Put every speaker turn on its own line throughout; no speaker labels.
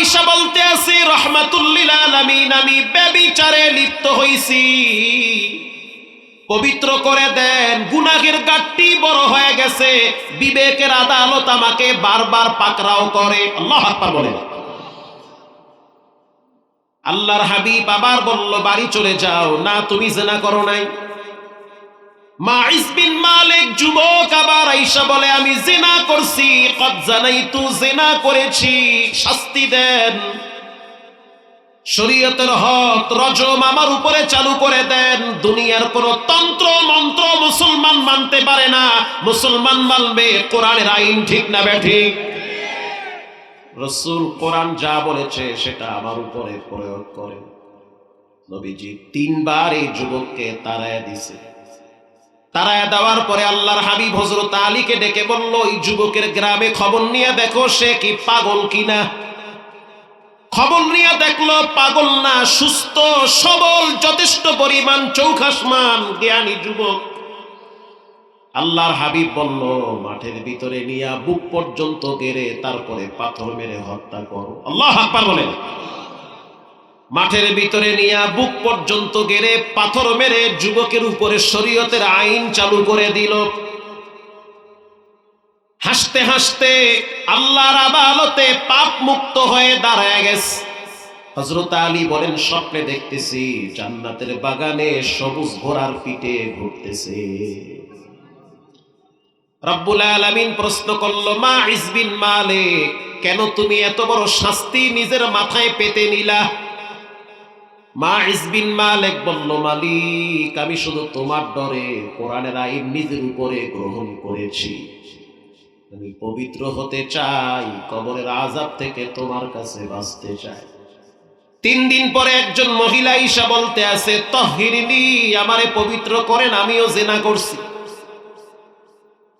আয়েশা বলতে আছে রাহমাতুল লিল আলামিন, আমি ব্যভিচারে লিপ্ত হইছি, পবিত্র করে দেন। গুনাহের গাট্টি বড় হয়ে গেছে, বিবেকের আদালত আমাকে বারবার পাকড়াও করে। আল্লাহু আকবার বলেন। আল্লাহর হাবিব আবার বলল বাড়ি চলে যাও। না, তুমি জিনা করো নাই। মাইস বিন মালিক যুবক আবার আয়েশা বলে আমি জিনা করছি, কদ জানাইতু, জিনা করেছি, শাস্তি দেন। শরীয়তের হদ রজম আমার উপরে চালু করে দেন। দুনিয়ার কোন তন্ত্র মন্ত্র মুসলমান মানতে পারে না, মুসলমান মানবে কোরআনের আইন। ঠিক না বেঠিক? রাসূল কোরআন যা বলেছে সেটা আমার উপরে প্রয়োগ করে। নবীজি 3 বার এই যুবককে তাড়ায় দিছে। তাড়ায় দেওয়ার পরে আল্লাহর হাবিব হযরত আলীকে ডেকে বলল, এই যুবকের গ্রামে খবর নিয়ে দেখো সে কি পাগল কিনা। খবর নিয়ে দেখলো পাগল না, সুস্থ সবল, যথেষ্ট পরিমাণ চৌখাসমান জ্ঞানী যুবক। আল্লাহর হাবিব বলল মাঠের ভিতরে নিয়ে বুক পর্যন্ত গেড়ে তারপরে পাথর মেরে হত্যা করো। আল্লাহু আকবার বলেন। মাঠের ভিতরে নিয়ে বুক পর্যন্ত গেড়ে পাথর মেরে যুবকের উপরে শরীয়তের আইন চালু করে দিল। হাসতে হাসতে আল্লাহর আদালতে পাপ মুক্ত হয়ে দাঁড়ায় গেছে। হযরত আলী বলেন স্বপ্নে দেখতেছি জান্নাতের বাগানে সবুজ ঘোড়ার পিঠে ঘুরতেছে। রব্বুল আলামিন প্রশ্ন করল, মাইস বিন মালিক, কেন তুমি এত বড় শাস্তি নিজের মাথায় পেতে নিলা? মাইস বিন মালিক বলল, মালিক, আমি শুধু তোমার ডরে কোরআনের আইন নিজের উপরে গ্রহণ করেছি। আমি পবিত্র হতে চাই, কবরের আযাব থেকে তোমার কাছে বাঁচতে চাই। 3 দিন পরে একজন মহিলা আয়েশা বলতে আছে, তাহহিরনি, আমারে পবিত্র করেন, আমিও জিনা করছি।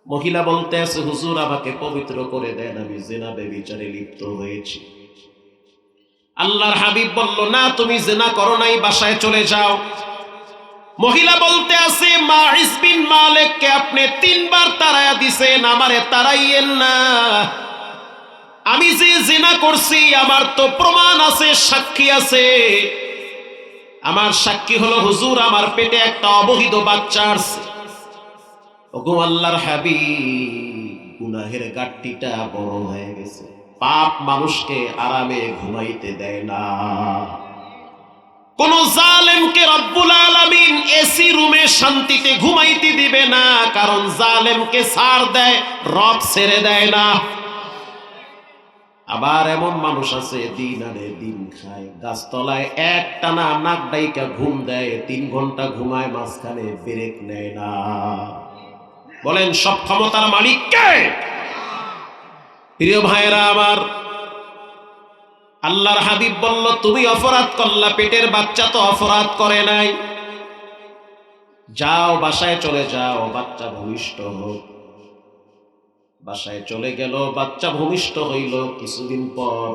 মহিলা বলতে আছে, হুজুর আমাকে পবিত্র করে দেন, আমি জিনা ব্যভিচারে লিপ্ত হয়েছি। আল্লাহর হাবিব বলল, না, তুমি জিনা করো নাই, বাসায় চলে যাও। মহিলা বলতে আছে, মাইস বিন মালিককে আপনি 3 বার তাড়ায়া দিছেন, আমারে তাড়াইয়েন না। আমি যে জিনা করছি আমার তো প্রমাণ আছে, সাক্ষী আছে। আমার সাক্ষী হলো হুজুর, আমার পেটে একটা অবহিত বাচ্চা আছে। ওগো আল্লাহর হাবিব, গুনাহের গাট্টিটা বড় হয়ে গেছে। পাপ মানুষকে আরামে ঘুমাইতে দেয় না। কোন জালেমকে রব্বুল আলামিন এসি রুমে শান্তিতে ঘুমাইতে দিবে না, কারণ জালেমকে ছাড় দেয়, রব ছেড়ে দেয় না। আবার এমন মানুষ আছে দিন আনে দিন খায়, গাছতলায় একটানা নাক ডাইকা ঘুম দেয়, 3 ঘন্টা ঘুমায়, মাঝখানে ব্রেক নেয় না। বলেন সব ক্ষমতার মালিক কে? প্রিয় ভাইরা আমার, আল্লাহর হাবিব বলল তুমি অপরাধ করলা, পেটের বাচ্চা তো অপরাধ করে নাই। যাও বাসায় চলে যাও, বাচ্চা ভূমিষ্ঠ হোক। বাসায় চলে গেল, বাচ্চা ভূমিষ্ঠ হইল। কিছুদিন পর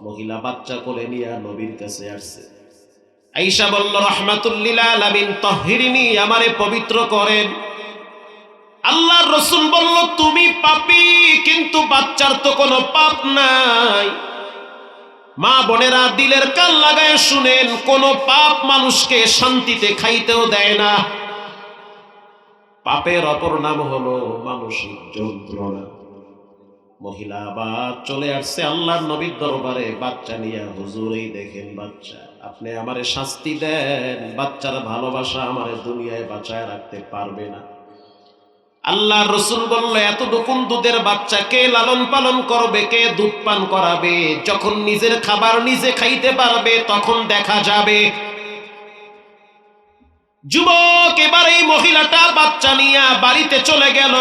মহিলা বাচ্চা কোলে নিয়ে নবীর কাছে আসছে। আয়েশা বলল, রাহমাতুল লিল আলামিন, তাহহিরনি, আমারে পবিত্র করেন। আল্লাহর রাসূল বলল, তুমি পাপী, কিন্তু বাচ্চার তো কোনো পাপ নাই। মা বোনেরা দিলের কান লাগায় শুনেন, কোন পাপ মানুষকে শান্তিতে খাইতেও দেয় না। পাপের অপর নাম হলো মানসিক যন্ত্রণা। মহিলা আবার চলে আসছে আল্লাহর নবীর দরবারে বাচ্চা নিয়ে। হুজুর, এই দেখেন বাচ্চা, আপনি আমারে শাস্তি দেন, বাচ্চার ভালোবাসা আমারে দুনিয়ায় বাঁচায় রাখতে পারবে না। আল্লাহর রাসূল বলল, এত দুকুন দুধের বাচ্চা কে লালন পালন করবে, কে দুধ পান করাবে? যখন নিজের খাবার নিজে খাইতে পারবে তখন দেখা যাবে। যুবক এবার এই মহিলাটা বাচ্চা নিয়ে বাড়িতে চলে গেল।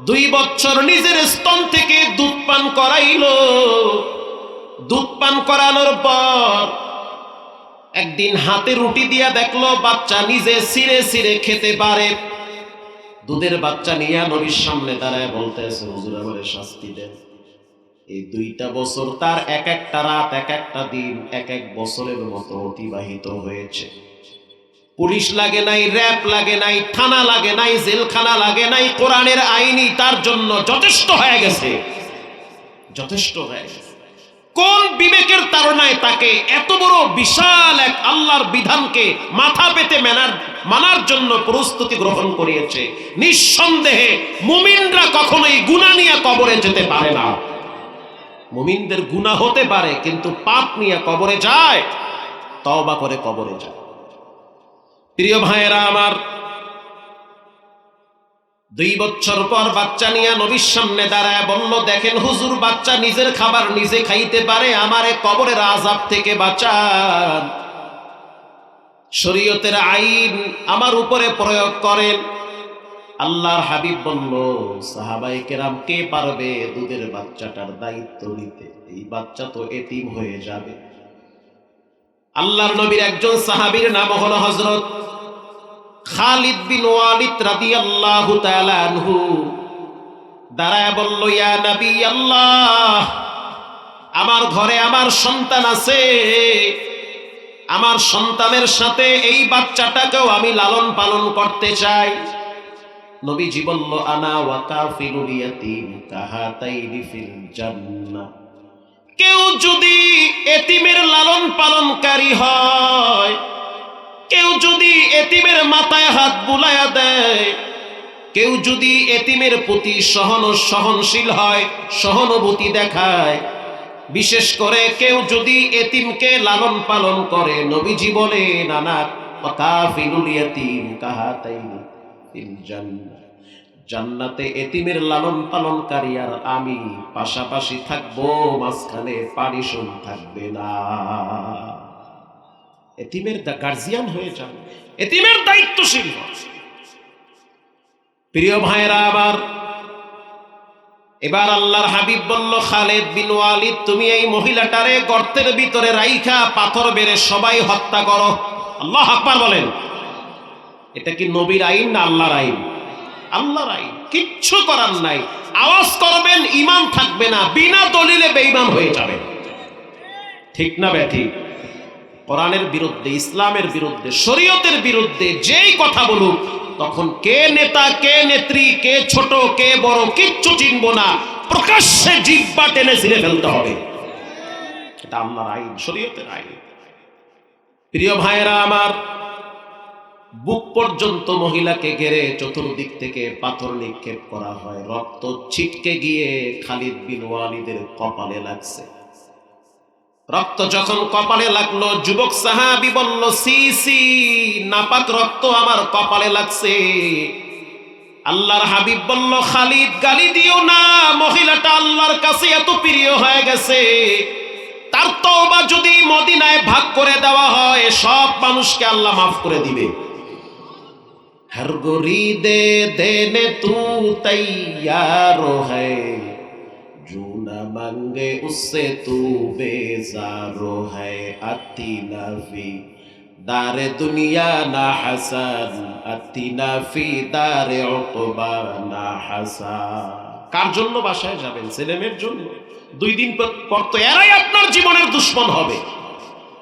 2 বছর নিজের স্তন থেকে দুধ পান করাইলো। দুধ পান করানোর পর একদিন হাতে রুটি দিয়া দেখলো বাচ্চা নিজে ছিঁড়ে ছিঁড়ে খেতে পারে। দুধের বাচ্চা নিয়ে নবীর সামনে দাঁড়ায় বলতেছে, হুজুর আমারে শাস্তি দেন। এই 2টা বছর তার এক একটা রাত, এক একটা দিন, এক এক বছরের মতো অতিবাহিত হয়েছে। পুলিশ লাগে নাই, র‍্যাব লাগে নাই, থানা লাগে নাই, জেলখানা লাগে নাই, কোরআনের আইনই তার জন্য যথেষ্ট হয়ে গেছে, যথেষ্ট হয়ে গেছে। কোন বিবেকের তাড়নায় তাকে এত বড় বিশাল এক আল্লাহর বিধানকে মাথা পেতে মানার জন্য প্রস্তুতি গ্রহণ করিয়েছে? নিঃসন্দেহে মুমিনরা কখনোই গুনাহ নিয়ে কবরে যেতে পারে না। মুমিনদের গুনাহ হতে পারে, কিন্তু পাপ নিয়ে কবরে যায়, তওবা করে কবরে যায়। প্রিয় ভাইয়েরা আমার, 2 বছর পর বাচ্চা নিয়ে নবীর সামনে দাঁড়ায় বলল, দেখেন হুজুর, বাচ্চা নিজের খাবার নিজে খাইতে পারে, আমারে কবরের আযাব থেকে বাঁচান, শরীয়তের আইন আমার উপরে প্রয়োগ করেন। আল্লাহর হাবিব বলল, সাহাবায়ে কেরাম কে পারবে দুধের বাচ্চাটার দায়িত্ব নিতে? এই বাচ্চা তো এতিম হয়ে যাবে। আল্লাহর নবীর একজন সাহাবীর নাম হলো হযরত খালিদ বিন ওয়ালিদ রাদিয়াল্লাহু তাআলা আনহু। দাঁড়ায় বলল, ইয়া নবী আল্লাহ, আমার ঘরে আমার সন্তান আছে, আমার সন্তানের সাথে এই বাচ্চাটাকেও আমি লালন পালন করতে চাই। নবীজি বলল, আনা ওয়া কাফিলুল ইয়াতীম কাহাতাইনি ফিল জান্নাহ। কেউ যদি এতিমের লালন পালনকারী হয়, কেউ যদি এতিমের মাথায় হাত বুলায়া দেয়, কেউ যদি এতিমের প্রতি সহনশীল হয়, সহানুভূতি দেখায়, বিশেষ করে কেউ যদি এতিমকে লালন পালন করে, নবীজি বলেন, আনা ওয়া কাফিলুল ইয়াতীম কাহাতাইনি ফিল জান্নাহ। জান্নাতে এতিমের লালন পালনকারী আর আমি পাশাপাশি থাকবো, মাঝখানে পারিশন থাকবে না। এতিমের গার্জিয়ান হয়ে যান, এতিমের দায়িত্বশীল হন। প্রিয় ভাইরা আমার, এবার আল্লাহর হাবিব বলল, খালিদ বিন ওয়ালিদ, তুমি এই মহিলাটারে গর্তের ভিতরে রাইখা পাথর বেড়ে সবাই হত্যা করো। আল্লাহু আকবার বলেন। এটা কি নবীর আইন না আল্লাহর আইন? আল্লাহর আইন, কিচ্ছু করার নাই। আওয়াজ করবেন, ঈমান থাকবে না, বিনা দলিলে বেঈমান হয়ে যাবে। ঠিক না ব্যাঠিক? কোরআনের বিরুদ্ধে, ইসলামের বিরুদ্ধে, শরীয়তের বিরুদ্ধে যেই কথা বলুক, তখন কে নেতা, কে নেত্রী, কে ছোট, কে বড়, কিচ্ছু চিনব না, প্রকাশ্যে জিহ্বা টেনে ছিঁড়ে ফেলতে হবে। এটা আল্লাহর আইন, শরীয়তের আইন। প্রিয় ভাইয়েরা আমার, বুক পর্যন্ত মহিলাকে ঘিরে চতুর্দিক থেকে পাথর নিক্ষেপ করা হয়। রক্ত ছিটকে গিয়ে খালিদ বিন ওয়ালিদের কপালে লাগছে। রক্ত যখন কপালে লাগলো, যুবক সাহাবী বলল, সি সি, নাপাক রক্ত আমার কপালে লাগছে। আল্লাহর হাবিব বলল, খালিদ, গালি দিও না, মহিলাটা আল্লাহর কাছে এত প্রিয় হয়ে গেছে, তার তওবা যদি মদিনায় ভাগ করে দেওয়া হয়, সব মানুষকে আল্লাহ মাফ করে দিবে। हर गोरी दे देने तू तैयार है, जो न मांगे उससे तू बेजार है। अति नफी दारे दुनिया ना हसन, अति नफी दारे उक़बा ना हसन। কার জন্য বাসায় যাবেন? ছেলেমেয়ের জন্য? 2 দিন পর তো এরাই আপনার জীবনের দুশমন হবে।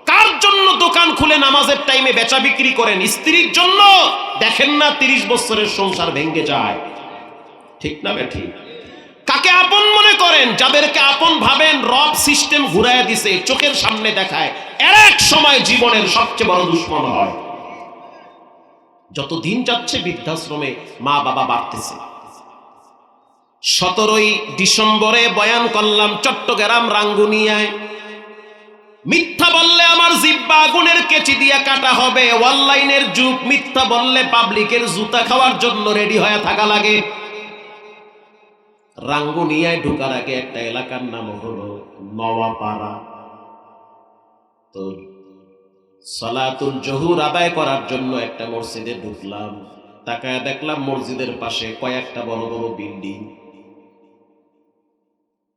কার জন্য দোকান খুলে নামাজের টাইমে বেচা বিক্রি করেন? স্ত্রীর জন্য। দেখেন না 30 বছরের সংসার ভেঙে যায়। ঠিক না বেঠিক? কাকে আপন মনে করেন? যাদেরকে আপন ভাবেন, রব সিস্টেম ঘুরায় দিছে, চোখের সামনে দেখায়, এর এক সময় জীবনের সবচেয়ে বড় দুশমন হয়। যত দিন যাচ্ছে বৃদ্ধাশ্রমে মা বাবা বাড়তেছে। 17ই ডিসেম্বরে বয়ান করলাম চট্টগ্রাম রাঙ্গুনিয়ায়। মিথ্যা বললে আমার জিহ্বা আগুনের কেচি দিয়ে কাটা হবে। অনলাইনের যুগ, মিথ্যা বললে পাবলিকের জুতা খাওয়ার জন্য রেডি হয়ে থাকা লাগে। রাঙ্গুনিয়ায় ঢোকার আগে একটা এলাকার নাম হলো নওয়াপাড়া। তো সালাতুল জোহর আদায় করার জন্য একটা মসজিদে ঢুকলাম। তাকায় দেখলাম মসজিদের পাশে কয়েকটা বড় বড় বিল্ডিং।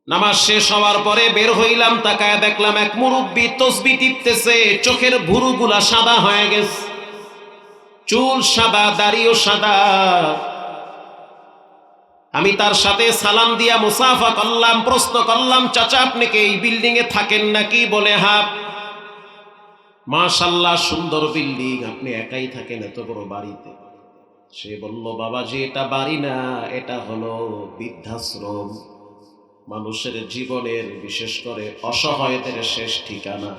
নামাজ শেষ হওয়ার পরে বের হইলাম, তাকায় দেখলাম এক মুরব্বি তসবিহ টিপতেছে। চোখের ভুরুগুলা সাদা হয়ে গেছে, চুল সাদা, দাড়িও সাদা। আমি তার সাথে সালাম দিয়া মুসাফা করলাম। প্রশ্ন করলাম, চাচা আপনি কি এই বিল্ডিং এ থাকেন নাকি? বলে হ্যাঁ। মাশাআল্লাহ, সুন্দর বিল্ডিং, আপনি একাই থাকেন এত বড় বাড়িতে? সে বলল, বাবাজি এটা বাড়ি না, এটা হলো বৃদ্ধাশ্রম। মানুষের জীবনের, বিশেষ করে অসহায়দের শেষ ঠিকানা।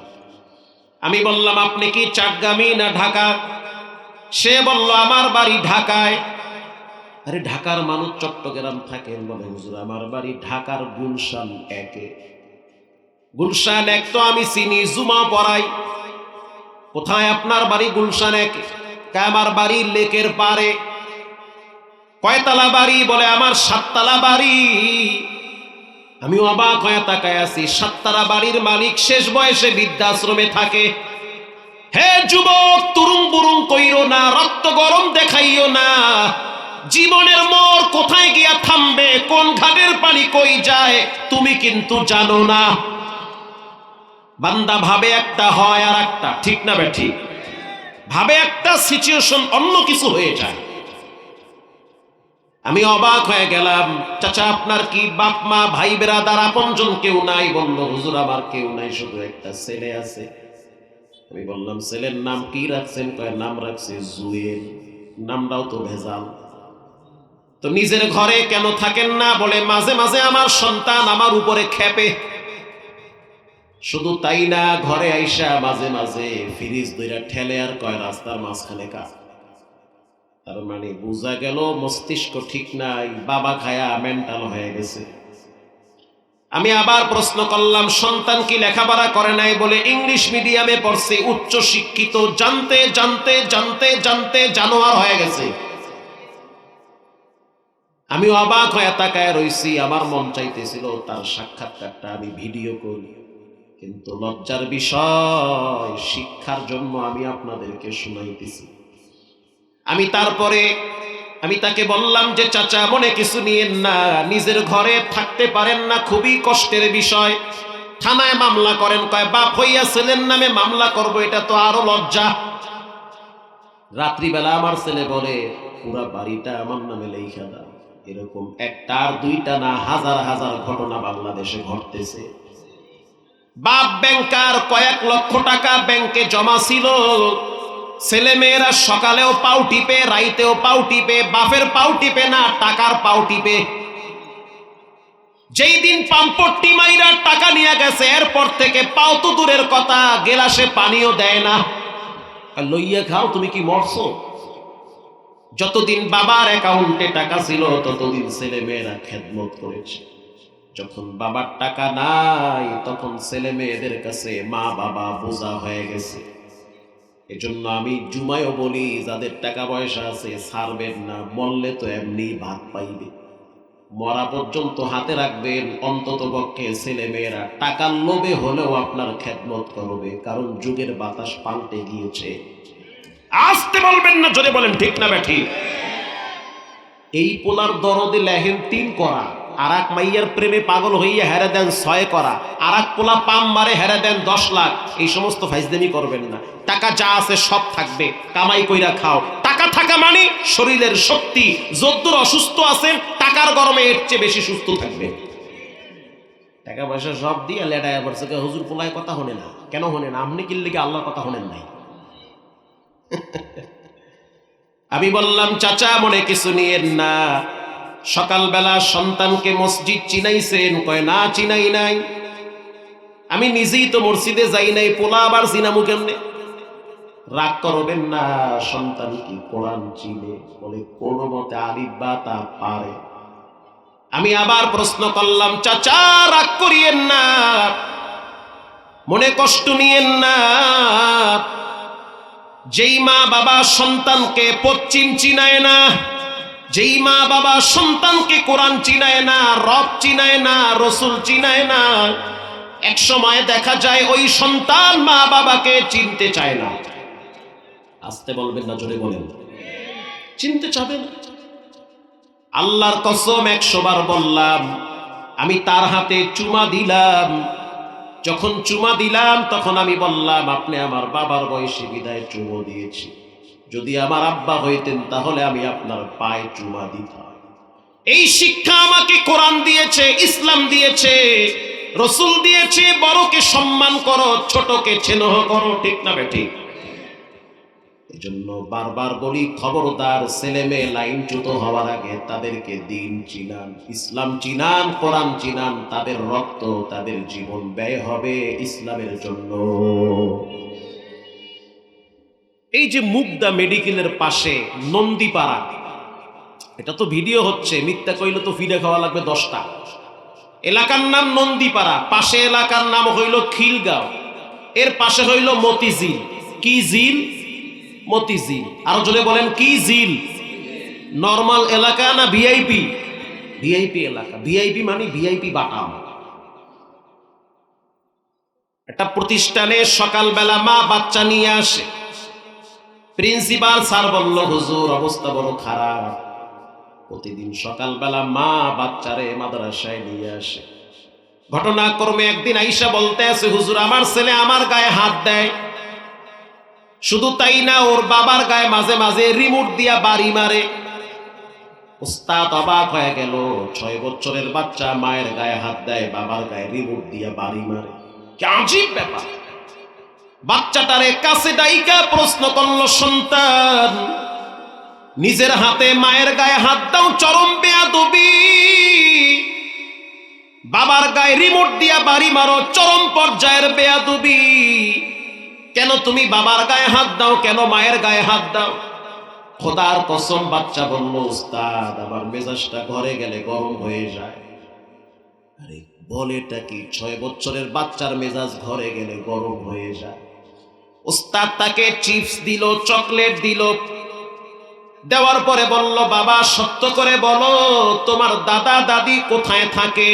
আমি বললাম, আপনি কি চাটগামি না ঢাকা? সে বলল, আমার বাড়ি ঢাকায়। আরে ঢাকার মানুষ চট্টগ্রাম থাকেন? বলে, হুজুর আমার বাড়ি ঢাকার গুলশান 1-এ। গুলশান 1 তো আমি চিনি, জুমা পড়াই। কোথায় আপনার বাড়ি? গুলশান 1-এ। আমার বাড়ি লেকের পারে। কয়তলা বাড়ি? বলে, আমার 7 তলা বাড়ি। আমি অবাক হয়ে তাকায় আছি, 7 তলা বাড়ির মালিক শেষ বয়সে বৃদ্ধাশ্রমে থাকে। হে যুবক, তুরুং বুরুং কইরো না, রক্ত গরম দেখাইও না। জীবনের মোড় কোথায় গিয়া থামবে, কোন ঘাটের পানি কই যায়, তুমি কিন্তু জানো না। বান্দা ভাবে একটা, হয় আর একটা, ঠিক না বেঠিক? ভাবে একটা, সিচুয়েশন অন্য কিছু হয়ে যায়। আমি অবাক হয়ে গেলাম। চাচা, আপনার কি বাপ মা, ভাই বেরাদার, আপনজন কেউ নাই? বলল, হুজুর আমার কেউ নাই, শুধু একটা ছেলে আছে। আমি বললাম, ছেলের নাম কি রাখছেন? কয়, নাম রাখছে জুয়েল। নামটাও তো ভেজাল। তো নিজের ঘরে কেন থাকেন না? বলে, মাঝে মাঝে আমার সন্তান আমার উপরে খেপে। শুধু তাই না, ঘরে আইসা মাঝে মাঝে ফ্রিজ ধইরা ঠেলে আর কয়, রাস্তার মাঝখানে কাজ। তার মানে বোঝা গেল মস্তিষ্ক ঠিক নাই, বাবা খায়া মেন্টাল হয়ে গেছে। আমি আবার প্রশ্ন করলাম, সন্তান কি লেখাপড়া করে নাই? বলে, ইংলিশ মিডিয়ামে পড়ছে, উচ্চ শিক্ষিত। জানতে জানতে জানতে জানতে জানোয়ার হয়ে গেছে। আমি অবাক হয়ে তাকায় রইছি। আমার মন চাইতেছিল তার সাক্ষাৎকারটা আমি ভিডিও করি, কিন্তু লজ্জার বিষয়, শিক্ষার জন্য আমি আপনাদেরকে শুনাইতেছি। আমি তাকে বললাম যে, চাচা মনে কিছু নিয়েন না, নিজের ঘরে থাকতে পারেন না, খুবই কষ্টের বিষয়, থানায় মামলা করেন। কয়, বাপ হইয়া ছেলের নামে মামলা করব, এটা তো আরো লজ্জা। রাত্রিবেলা আমার ছেলে বলে, পুরা বাড়িটা আমার নামে লেখা দাও। এরকম একটা আর দুইটা না, হাজার হাজার ঘটনা বাংলাদেশে ঘটতেছে। বাপ ব্যাংকার, কয়েক লক্ষ টাকা ব্যাংকে জমা ছিল। ছেলে মেয়েরা সকালেও পাও টিপে, রাইতেও পাও টিপে। বাপের পাও টিপে না, টাকার পাও টিপে। যেই দিন পাম্পট্টি মাইরা টাকা নিয়ে গেছে, এরপর থেকে পাও তো দূরের কথা, গেলাসে পানিও দেয় না। লইয়া খাও, তুমি কি মরছো? যতদিন বাবার অ্যাকাউন্টে টাকা ছিল, ততদিন ছেলে মেয়েরা খেদমত করেছে। যখন বাবার টাকা নাই, তখন ছেলে মেয়েদের কাছে মা বাবা বোঝা হয়ে গেছে। এজন্য আমি জুমায়ও বলি, যাদের টাকা পয়সা আছে ছাড়বেন না, মরলে তো এমনি ভাত পাইবে। মরা পর্যন্ত হাতে রাখবেন, অন্তত পক্ষে ছেলে মেয়েরা টাকার লোভে হলেও আপনার খেদমত করবে, কারণ যুগের বাতাস পাল্টে গিয়েছে। আসতে বলবেন না, জোরে বলেন, ঠিক না বেঠিক? এই পোলার দরদে লেহেন 3 করা, আর এক মাইয়ার প্রেমে পাগল হইয়া হেরে দেন 6 করা, আর এক পোলা পাম মারে হেরে দেন 10 লাখ। এই সমস্ত ফাইজদামি করবেন না। টাকা যা আছে সব থাকবে, কামাই কইরা খাও। টাকা থাকা মানে শরীরের শক্তি। যদ্দূর অসুস্থ আছেন, টাকার গরমে এর চেয়ে বেশি সুস্থ থাকবে। টাকা পয়সা সব দিয়ে লেটায় পড়ছে, হুজুর পোলায় কথা হনে না। কেন হনে না? আপনি কিনলে কি আল্লাহর কথা হনেন নাই? আমি বললাম, চাচা মনে কিছু নিয়েন না। সকালবেলা সন্তানকে মসজিদ চিনাইছেন? কয়, না চিনাই নাই। আমি নিজেই তো মসজিদে যাই নাই, পোলা আবার চিনামু কেমনে? রাগ করবেন না, সন্তান কি কোরআন চিনে? বলে, কোনো মতে আলিফ বা তা পারে। আমি আবার প্রশ্ন করলাম, চাচা রাগ করিয়েন না, মনে কষ্ট নিয়েন না। যেই মা বাবা সন্তানকে পশ্চিম চিনায় না, যেই মা বাবা সন্তানকে কোরআন চিনায় না, রব চিনায় না, রসুল চিনায় না, এক সময় দেখা যায় ওই সন্তান মা বাবাকে চিনতে চায় না। আসতে বলবেন না, জোরে বলেন। চিনতে চাবে না। আল্লাহর কসম 100 বার বললাম, আমি তার হাতে চুমা দিলাম। যখন চুমা দিলাম, তখন আমি বললাম, আপনি আমার বাবার বয়সী বিদায় চুমো দিয়েছি। যদি আমার আব্বা হইতেন, তাহলে আমি আপনার পায়ে চুমা দিতাম। এই শিক্ষা আমাকে কোরআন দিয়েছে, ইসলাম দিয়েছে, রসুল দিয়েছে। বড়কে সম্মান করো, ছোটকে স্নেহ করো, ঠিক না বেঠিক? এজন্য বারবার বলি, খবরদার ছেলে মেয়ে লাইনচ্যুত হওয়ার আগে তাদেরকে দিন চিনান, ইসলাম চিনান, কোরআন চিনান। তাদের রক্ত, তাদের জীবন ব্যয় হবে ইসলামের জন্য। এই যে মুগদা মেডিকেলের পাশে নন্দীপাড়া, এটা তো ভিডিও হচ্ছে, মিথ্যা কইলে তো ফিরে খাওয়া লাগবে 10টা। এলাকার নাম নন্দীপাড়া, পাশে এলাকার নাম হইল খিলগাঁও, এর পাশে হইল মতিঝিল। কি ঝিল? মতিঝিল। আরো জোরে বলেন, কি ঝিল? নরমাল এলাকা না ভিআইপি? ভিআইপি এলাকা। ভিআইপি মানে ভিআইপি বাটাম। একটা প্রতিষ্ঠানে সকালবেলা মা বাচ্চা নিয়ে আসে। প্রিন্সিপাল স্যার বলল, হুজুর অবস্থা বড় খারাপ। প্রতিদিন সকালবেলা মা বাচ্চারে মাদ্রাসায় নিয়ে আসে। ঘটনাক্রমে একদিন আইসা বলতে আছে, হুজুর আমার ছেলে আমার গায়ে হাত দেয়, শুধু তাই না ওর বাবার গায়ে মাঝে মাঝে রিমোট দিয়া বাড়ি মারে। উস্তাদ অবাক হয়ে গেল, 6 বছরের বাচ্চা মায়ের গায়ে হাত দেয়, বাবার গায়ে রিমোট দিয়া বাড়ি মারে, কি আজীব ব্যাপার। বাচ্চাটারে কাছে ডাইকা প্রশ্ন করল সন্তান, নিজের হাতে মায়ের গায়ে হাত দাও, চরম বেয়াদবি। বাবার গায়ে রিমোট দিয়া বাড়ি মারো, চরম পর্যায়ের বেয়াদবি। কেন তুমি বাবার গায়ে হাত দাও, কেন মায়ের গায়ে হাত দাও? খোদার কসম, বাচ্চা বলল, উস্তাদ আমার মেজাজটা ঘরে গেলে গরম হয়ে যায়। আরে বলেটা কি? 6 বছরের বাচ্চার মেজাজ ঘরে গেলে গরম হয়ে যায়। উস্তাদ তাকে চিপস দিল, চকলেট দিল, দেওয়ার পরে বলল, বাবা সত্য করে বলো তোমার দাদা দাদি কোথায় থাকে?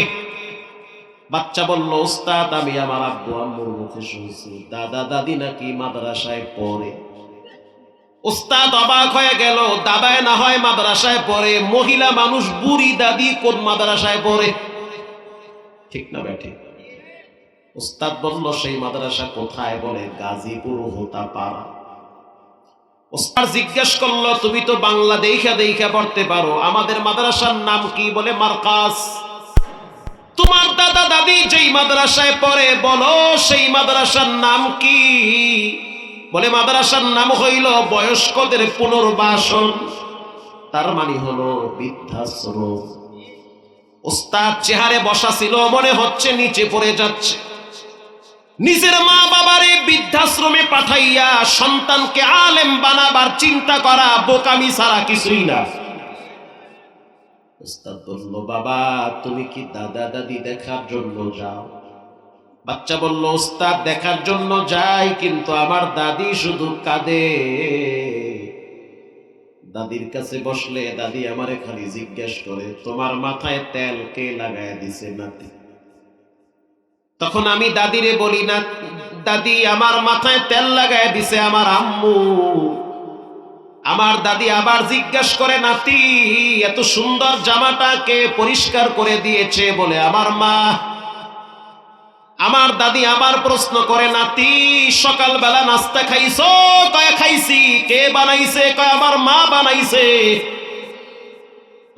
বাচ্চা বলল, উস্তাদ আমি আমার আব্বু আম্মুর মুখে শুনছি দাদা দাদি নাকি মাদ্রাসায় পড়ে। উস্তাদ অবাক হয়ে গেল, দাদায় না হয় মাদ্রাসায় পড়ে, মহিলা মানুষ বুড়ি দাদি কোন মাদ্রাসায় পড়ে? ঠিক না বেঠি? উস্তাদ বলল, সেই মাদ্রাসা কোথায়? বলে গাজীপুর হোতাপাড়া। উস্তাদ জিজ্ঞেস করলো, তুমি তো বাংলা দেখা দেখা পড়তে পারো, আমাদের মাদ্রাসার নাম কি? বলে মার্কাজ। তোমার দাদা দাদি যেই মাদ্রাসায় পড়ে বলো সেই মাদ্রাসার নাম কি? বলে মাদ্রাসার নাম হইল বয়স্কদের পুনর্বাসন, তার মানে হলো বৃদ্ধাশ্রম। উস্তাদ চেহারে বসা ছিল, মনে হচ্ছে নিচে পড়ে যাচ্ছে। নিজের মা বাবারে বৃদ্ধাশ্রমে পাঠাইয়া সন্তানকে আলেম বানাবার চিন্তা করা বোকামি ছাড়া কিছুই না। উস্তাদ বলল, বাবা তুমি কি দাদা দাদি দেখার জন্য যাও? বাচ্চা বলল, উস্তাদ দেখার জন্য যাই, কিন্তু আমার দাদি শুধু কাঁদে। দাদির কাছে বসলে দাদি আমারে খালি জিজ্ঞেস করে, তোমার মাথায় তেল কে লাগায় দিছে নাতি? তখন আমি দাদিরে বলি, না দাদি আমার মাথায় তেল লাগায় দিছে আমার আম্মু। আমার দাদি আবার জিজ্ঞেস করে, নাতি এত সুন্দর জামাটা কে পরিষ্কার করে দিয়েছে? বলে আমার মা। আমার দাদি আবার প্রশ্ন করে, নাতি সকালবেলা নাস্তা খাইছো? কয় খাইছি। কে বানাইছে? কয় আমার মা বানাইছে।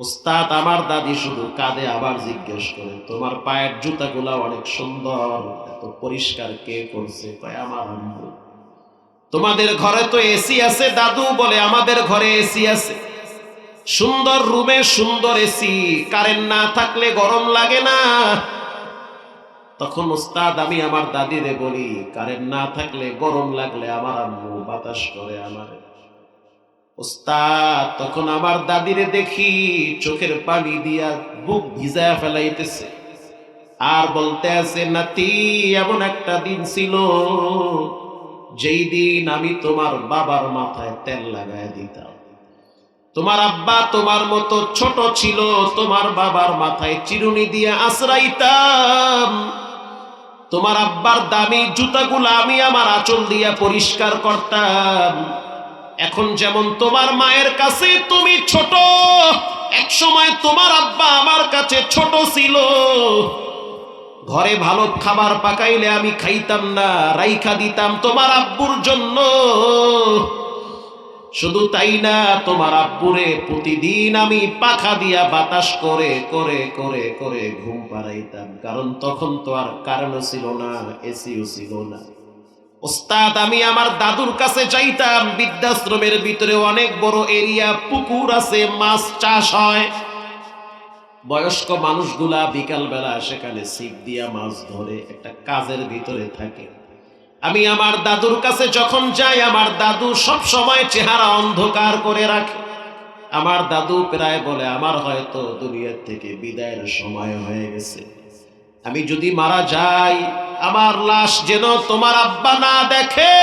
উস্তাদ আমার দাদি শুধু কাঁদে, আবার জিজ্ঞেস করে, তোমার পায়ের জুতাগুলা অনেক সুন্দর, এত পরিষ্কার কে করছে? কয় আমার আম্মু। তোমাদের ঘরে তো এসি আছে দাদু? বলে আমাদের ঘরে এসি আছে, সুন্দর রুমে সুন্দর এসি, কারেন্ট না থাকলে গরম লাগে না। তখন উস্তাদ আমি আমার দাদিরে বলি, কারেন্ট না থাকলে গরম লাগলে আমার আম্মু বাতাস করে আমার। উস্তাদ তখন আমার দাদিরে দেখি চোখের পানি দিয়া বুক ভিজা ফেলাইতেছে, আর বলতে আছে, নাতি এমন একটা দিন ছিল যেই দিন আমি তোমার বাবার মাথায় তেল লাগায় দিতাম। তোমার আব্বা তোমার মতো ছোট ছিল, তোমার বাবার মাথায় চিরুনি দিয়ে আশ্রাইতাম। তোমার আব্বার দামি জুতাগুলো আমি আমার আঁচল দিয়া পরিষ্কার করতাম। এখন যেমন তোমার মায়ের কাছে তুমি ছোট, এক সময় তোমার আব্বা আমার কাছে ছোট ছিল। ঘরে ভালো খাবার পাকাইলে আমি খাইতাম না, রাইখা দিতাম তোমার আব্বুর জন্য। শুধু তাই না, তোমার আব্বুরে প্রতিদিন আমি পাখা দিয়া বাতাস করে করে করে করে ঘুম পাড়াইতাম, কারণ তখন তো আর কারেন্টও ছিল না, এসিও ছিল না। ওস্তাদ আমি আমার দাদুর কাছে যাইতাম, বৃদ্ধাশ্রমের ভিতরে অনেক বড় এরিয়া, পুকুর আছে, মাছ চাষ হয়। বয়স্ক মানুষগুলা বিকালবেলা সেখানে ছিপ দিয়া মাছ ধরে, একটা কাজের ভিতরে থাকে। আমি আমার দাদুর কাছে যখন যাই, আমার দাদু সব সময় চেহারা অন্ধকার করে রাখে। আমার দাদু প্রায় বলে আমার হয়তো দুনিয়ার থেকে বিদায়ের সময় হয়ে গেছে। আমি যদি মারা যাই, আমার লাশ যেন তোমার আব্বা না দেখে,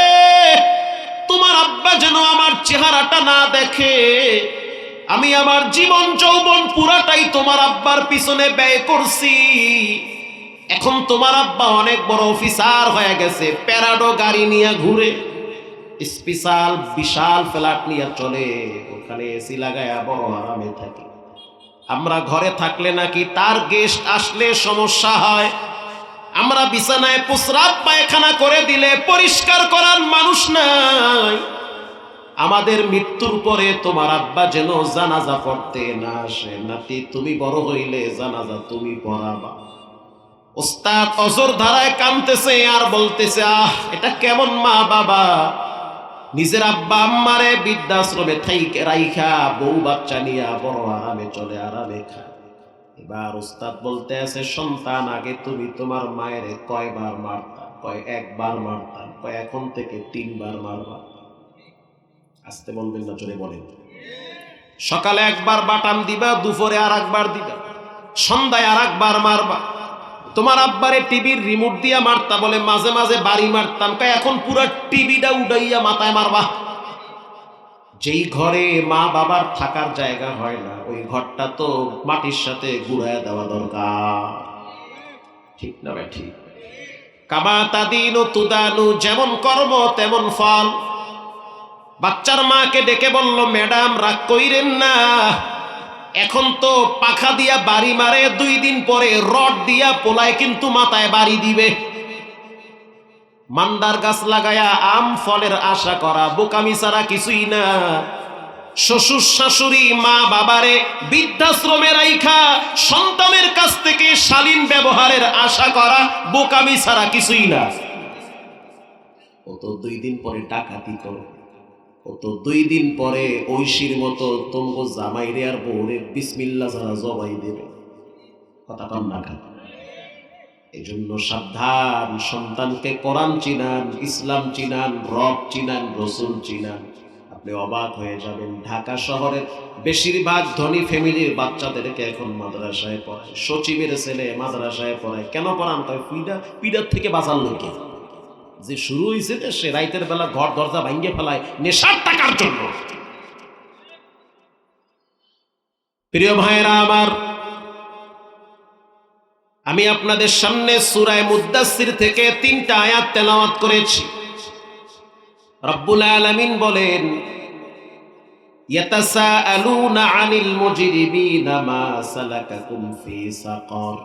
তোমার আব্বা যেন আমার চেহারাটা না দেখে। আমি আমার জীবন যৌবন পুরাটাই তোমার আব্বার পিছনে ব্যয় করছি। এখন তোমার আব্বা অনেক বড় অফিসার হয়ে গেছে, প্যারাডো গাড়ি নিয়ে ঘুরে, স্পেশাল বিশাল ফ্ল্যাট নিয়ে চলে, ওখানে এসি লাগায়া বড় আরামে থাকে। আমরা ঘরে থাকলে নাকি তার গেস্ট আসলে সমস্যা হয়। আমরা বিছানায় প্রস্রাব পায়খানা করে দিলে পরিষ্কার করার মানুষ নাই। আমাদের মৃত্যুর পরে তোমার আব্বা যেন জানাজা পড়তে না আসে। নাতি তুমি বড় হইলে জানাজা তুমি পড়াবা। ওস্তাদ অজর ধারায় কাঁদতেছে আর বলতেছে, আহ এটা কেমন মা বাবা, নিজের আব্বা আম্মারে বৃদ্ধাশ্রমে থাইকে রাইখা বউ বাচ্চা নিয়ে বড় আরামে চলে, আরামে খায়। এবার ওস্তাদ বলতে আছে, সন্তান আগে তুমি তোমার মায়ের কয়বার মারতাম? কয় একবার মারতাম। কয় এখন থেকে 3 বার মারবা। আসতে বলবেন না, জোরে বলেন। সকালে একবার বাটাম দিবা, দুপুরে আর একবার দিবা, সন্ধ্যায় আর একবার মারবা। তোমার আব্বারে টিভির রিমোট দিয়া মারতা, বলে মাঝে মাঝে বাড়ি মারতাম। কয় এখন পুরো টিভিটা উড়াইয়া মাথায় মারবা। যেই ঘরে মা বাবার থাকার জায়গা হয় না, ওই ঘরটা তো মাটির সাথে গুড়ায় দেওয়া দরকার, ঠিক না ভাই? ঠিক। কামা তাদিনু তুদানু, যেমন কর্ম তেমন ফল। বাচ্চার মাকে ডেকে বলল, ম্যাডাম রাগ কইরেন না, এখন তো পাখা দিয়া বাড়ি মারে, 2 দিন পরে রড দিয়া পোলায় কিন্তু মাথায় বাড়ি দিবে। মান্দার গাছ লাগায়া আম ফলের আশা করা বোকামি ছাড়া কিছুই না। শ্বশুর শাশুড়ি মা বাবারে বৃদ্ধাশ্রমে রাইখা সন্তানের কাছ থেকে শালীন ব্যবহারের আশা করা বোকামি ছাড়া কিছুই না। ও তো 2 দিন পরে ডাকাতি করো, ও তো 2 দিন পরে ঐশীর মতো তোমার জামাইরে আর বউরে বিসমিল্লাহ ছাড়া জবাই দেবে। কথা কম না খান। এই জন্য সাবধান, সন্তানকে কোরআন চিনান, ইসলাম চিনান, রব চিনান, রসুল চিনান। আপনি অবাক হয়ে যাবেন, ঢাকা শহরের বেশিরভাগ ধনী ফ্যামিলির বাচ্চাদেরকে এখন মাদ্রাসায় পড়ায়। সচিবের ছেলে মাদ্রাসায় পড়ায়। কেন পড়ান? তাই পিডার থেকে বাঁচার লোকে যে শুরু হয়েছে, সে রাইতের বেলা ঘর দরজা ভাঙ্গে ফেলায় নেশার টাকার জন্য। প্রিয় ভাইরা আমার, আমি আপনাদের সামনে সূরা মুদ্দাসসির থেকে 3টা আয়াত তেলাওয়াত করেছি। রব্বুল আলামিন বলেন, ইয়াতাসাআলুনা আনিল মুজরিমিনা মা সালাকাকুম ফি সাকার।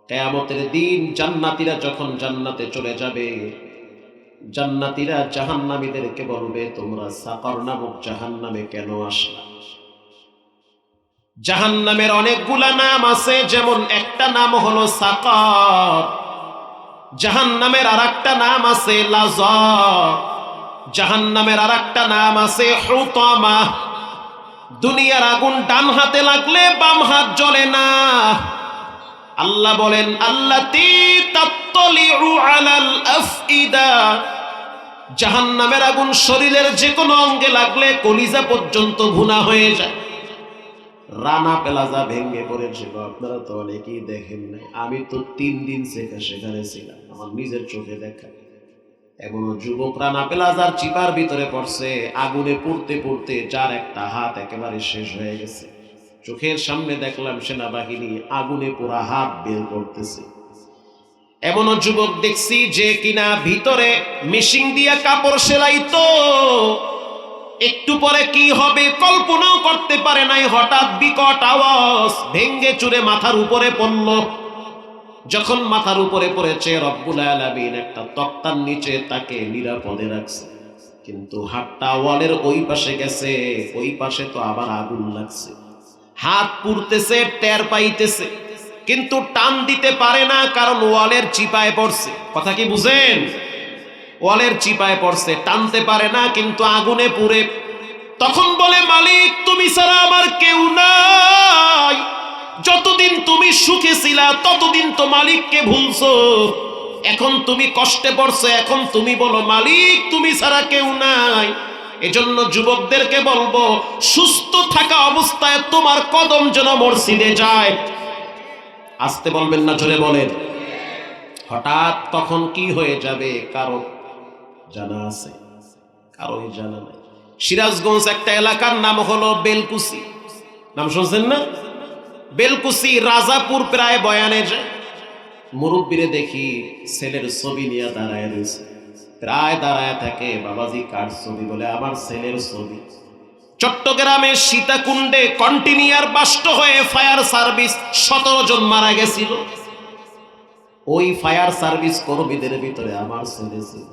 কিয়ামতের দিন জান্নাতীরা যখন জান্নাতে চলে যাবে, জান্নাতীরা জাহান্নামীদেরকে বলবে, তোমরা সাকার নামক জাহান্নামে কেন আসলা? জাহান্নামের অনেকগুলা নাম আছে, যেমন একটা নাম হলো সাকার। জাহান্নামের আরেকটা নাম আছে লাযা। জাহান্নামের আরেকটা নাম আছে হুতামা। দুনিয়ার আগুন ডান হাতে লাগলে বাম হাত জ্বলে না। আল্লাহ বলেন, আল্লাতী তাত্তালিউ আলাল আফইদা। জাহান্নামের আগুন শরীরের যে কোনো অঙ্গে লাগলে কলিজা পর্যন্ত ভুনা হয়ে যায়। রানা প্লাজা ভেঙে পড়েছিল, আপনারা তো অনেকেই দেখেন নাই। আমি তো 3 দিন সেখানে ছিলাম, আমার নিজের চোখে দেখা। এমন যুবক রানা প্লাজার চিপার ভিতরে পড়ছে, আগুনে পুড়তে পুড়তে যার একটা হাত একেবারে শেষ হয়ে গেছে। চোখের সামনে দেখলাম সেনাবাহিনী আগুনে পোড়া হাত বের করতেছে। এমন যুবক দেখছি যে কিনা ভিতরে মেশিন দিয়া কাপড় সেলাইতো, একটু পরে কি হবে কল্পনাও করতে পারে নাই। হঠাৎ বিকট আওয়াজ, ভেঙ্গে চুরে মাথার উপরে পড়ল। যখন মাথার উপরে পড়েছে, রব্বুল আলামিন একটা তক্তার নিচে তাকে নিরাপদে রাখছে। কিন্তু হাতটা ওয়ালের ওই পাশে গেছে, ওই পাশে তো আবার আগুন লাগছে। হাত পুড়তেছে, টের পাইতেছে, কিন্তু টান দিতে পারে না, কারণ ওয়ালের চিপায় পড়ছে। কথা কি বুঝেন? ওয়ালের চিপায় পড়ছে, টানতে পারে না, কিন্তু আগুনে পুড়ে। তখন বলে, মালিক তুমি ছাড়া আমার কেউ নাই। যতদিন তুমি সুখে ছিলা ততদিন তো মালিককে ভুলছো, এখন তুমি কষ্টে পড়ছো, এখন তুমি বলো মালিক তুমি ছাড়া কেউ নাই। এজন্য যুবকদেরকে বলবো, সুস্থ থাকা অবস্থায় তোমার কদম যেন মসজিদে যায়। আসতে বলবেন না, জোরে বলেন। হঠাৎ কখন কি হয়ে যাবে কারো জানা আছে? কারোই জানা নাই। সিরাজগঞ্জ একটা এলাকার নাম হলো বেলকুচি, নাম শুনছেন না? বেলকুচি রাজাপুর প্রায় বয়ানে যায়। মুরব্বীরে দেখি ছেলের ছবি নিয়ে দাঁড়ায় রয়েছে, প্রায় দাঁড়ায় থাকে। বাবাজি কার ছবি? বলে আমার ছেলের ছবি। চট্টগ্রামের সীতাকুণ্ডে কন্টিনিউয়ার বাস্ট হয়ে ফায়ার সার্ভিস 17 জন মারা গেছিল। ওই ফায়ার সার্ভিস কর্মীদের ভিতরে আমার ছেলে ছিল।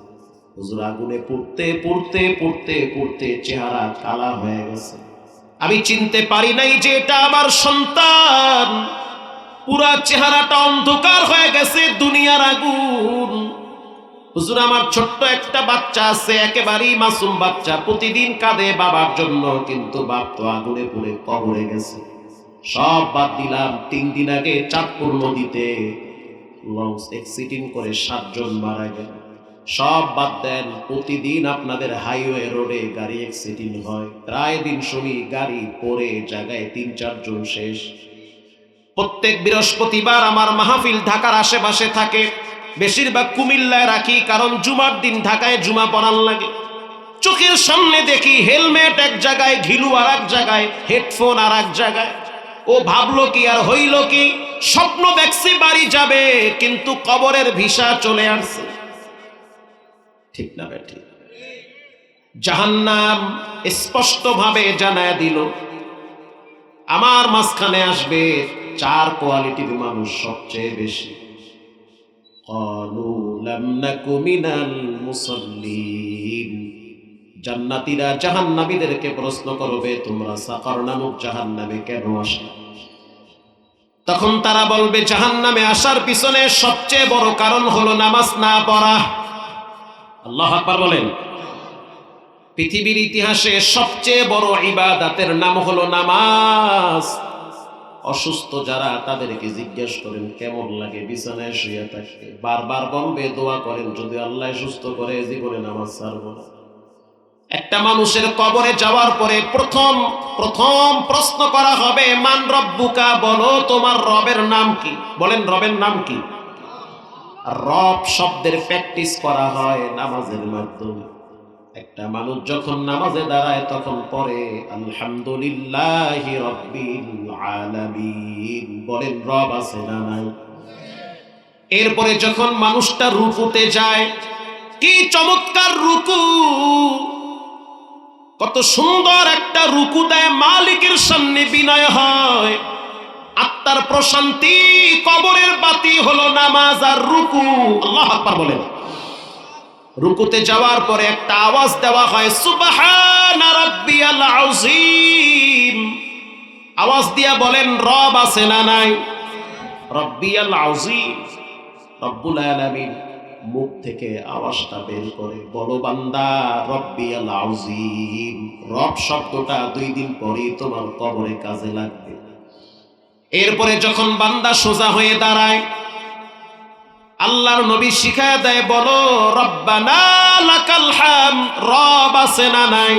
হুজুর আগুনে পুড়তে পুড়তে পুড়তে পুড়তে চেহারা কালা হয়ে গেছে। আমি চিনতে পারি নাই যে এটা আমার সন্তান। পুরা চেহারাটা অন্ধকার হয়ে গেছে, দুনিয়ার আগুন। হুজুর আমার ছোট্ট একটা বাচ্চা আছে, একেবারেই মাসুম বাচ্চা, প্রতিদিন কাঁদে বাবার জন্য, কিন্তু বাপ তো আগুনে পুড়ে কবরে গেছে। সব বাদ দিলাম, 3 দিন আগে চাঁদপুর নদীতে লঞ্চ অ্যাক্সিডেন্ট করে 7 জন মারা গেল। সব বাদ দেন, প্রতিদিন আপনাদের হাইওয়ে রোডে গাড়ি অ্যাক্সিডেন্ট হয়, প্রায় দিন শুনি গাড়ি পড়ে জায়গায় 3-4 জন শেষ। প্রত্যেক বৃহস্পতিবার আমার মাহফিল ঢাকার আশেপাশে থাকে, বেশিরভাগ কুমিল্লায় রাখি, কারণ জুমার দিন ঢাকায় জুমা পড়ার লাগে। চোখের সামনে দেখি হেলমেট এক জায়গায়, ঘিলু আর এক জায়গায়, হেডফোন আর এক জায়গায়। ও ভাবলো কি আর হইল কি, স্বপ্ন দেখছি বাড়ি যাবে, কিন্তু কবরের ভিসা চলে আসছে। ঠিক না বেঠি? জাহান্নাম স্পষ্ট ভাবে জানায় দিল। আমার মাঝখানে আসবে 4 কোয়ালিটির মানুষ সবচেয়ে বেশি। ক্বালু লাম নাকু মিনাল মুসাল্লিন। জান্নাতীরা জাহান্নামীদেরকে প্রশ্ন করবে, তোমরা সাকার নামক জাহান্নামে কেন আসলে? তখন তারা বলবে, জাহান্নামে আসার পিছনে সবচেয়ে বড় কারণ হলো নামাজ না পড়া। আল্লাহু আকবার বলেন। পৃথিবীর ইতিহাসে সবচেয়ে বড় ইবাদতের নাম হলো নামাজ। অসুস্থ যারা, তাদেরকে জিজ্ঞেস করেন কেমন লাগে বিছানায় শুয়ে থাকতে, বারবার বলবে দোয়া করেন যদি আল্লাহ সুস্থ করে, জীবনে নামাজ ছাড়ব না। একটা মানুষের কবরে যাওয়ার পরে প্রথম প্রশ্ন করা হবে, মান রব্বুকা, বলো তোমার রবের নাম কি? বলেন রবের নাম কি? রব শব্দের প্র্যাকটিস করা হয় নামাজের মাধ্যমে। একটা মানুষ যখন নামাজে দাঁড়ায় তখন পড়ে আলহামদুলিল্লাহি রাব্বিল আলামিন। বলেন রব আছে না নাই? এরপরে যখন মানুষটা রুকুতে যায়, কি চমৎকার রুকু, কত সুন্দর একটা রুকু দেয়, মালিকের সামনে বিনয় হয়, আত্মার প্রশান্তি। কবরের বাতি হলো নামাজ আর রুকু। আল্লাহু আকবার বলেন। রুকুতে যাওয়ার পরে একটা আওয়াজ দেওয়া হয়, সুবহান রাব্বিয়াল আযীম। আওয়াজ দিয়া বলেন রব আছে না নাই? রাব্বিয়াল আযীম। রব্বুল আলামিন মুখ থেকে আওয়াজটা বের করে, বলো বান্দা রাব্বিয়াল আযীম। রব শব্দটা 2 দিন পরেই তোমার কবরে কাজে লাগবে। এরপরে যখন বান্দা সোজা হয়ে দাঁড়ায়, আল্লাহর নবী শিখায় দেয়, বলো রব্বানা লাকাল হামদ। রব আছে না নাই?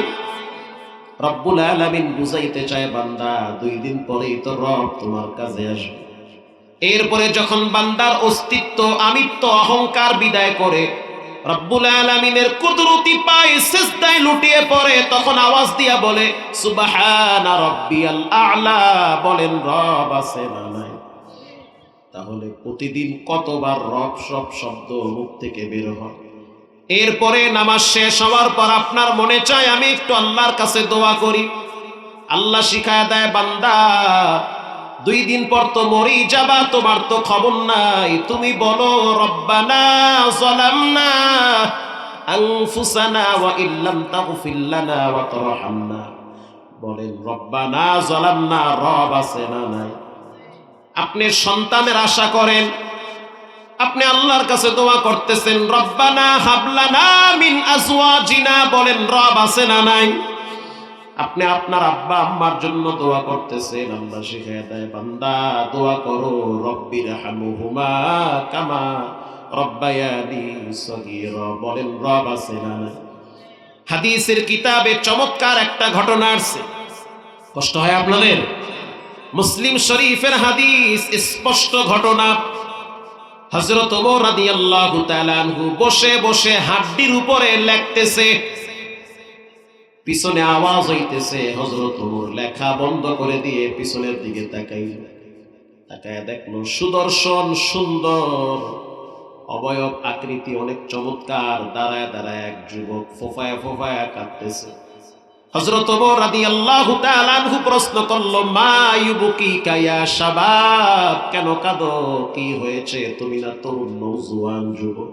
রব্বুল আলামিন বুঝাইতে চায়, বান্দা 2 দিন পরেই তো রব তোমার কাছে আসবে। এরপরে যখন বান্দার অস্তিত্ব, আমিত্ব, অহংকার বিদায় করে রব্বুল আলামিনের কুদরতি পায় সিজদায় লুটিয়ে পড়ে, তখন আওয়াজ দিয়া বলে সুবহানা রাব্বিয়াল আ'লা। বলেন রব আছে না নাই? তাহলে প্রতিদিন কতবার রব সব শব্দ মুখ থেকে বের হয়? এরপরে নামাজ শেষ হওয়ার পর আপনার মনে চায় আমি একটু আল্লাহর কাছে দোয়া করি। আল্লাহ শিখায় দেয়, বান্দা 2 দিন পর তো মরি যাবা, তোমার তো খবর নাই। তুমি বলো রব্বানা যালামনা আনফুসানা ওয়া ইল্লাম তাগফির লানা ওয়া তারহামনা। বলেন রব্বানা যালামনা, রব আছে না নাই? আপনি সন্তানের আশা করেন, আপনি আল্লাহর কাছে দোয়া করতেছেন, রব্বানা হাবলানা মিন আজওয়াজিনা, বলেন রব আছে না নাই? আপনি আপনার আব্বা আম্মার জন্য দোয়া করতেছেন, আল্লাহ শিখায় দেয় বান্দা দোয়া করো রব্বির হামহুমা কামা রব্বায়ানি সগীরা, বলেন রব আছে না নাই? হাদিসের কিতাবে চমৎকার একটা ঘটনা আছে, কষ্ট হয় আপনাদের? মুসলিম শরীফের হাদিস, স্পষ্ট ঘটনা। হযরত ওমর রাদিয়াল্লাহু তাআলা আনহু বসে বসে হাড্ডির উপরে লেখতেছে, পিছনে আওয়াজ হইতেছে। হযরত ওমর লেখা বন্ধ করে দিয়ে পিছনের দিকে তাকায় দেখলো সুদর্শন সুন্দর অবয়ব আকৃতি অনেক চমৎকার দাঁড়ায় দাঁড়ায় এক যুবক ফোফায়া ফোফায়া কাঁদতেছে। হযরত ওমর রাদিয়াল্লাহু তাআলা আনহু প্রশ্ন করলো, মা ইউবকিকা ইয়া শাবাব, কেন কাঁদো, কি হয়েছে, তুমি না তরুণ নওজোয়ান যুবক?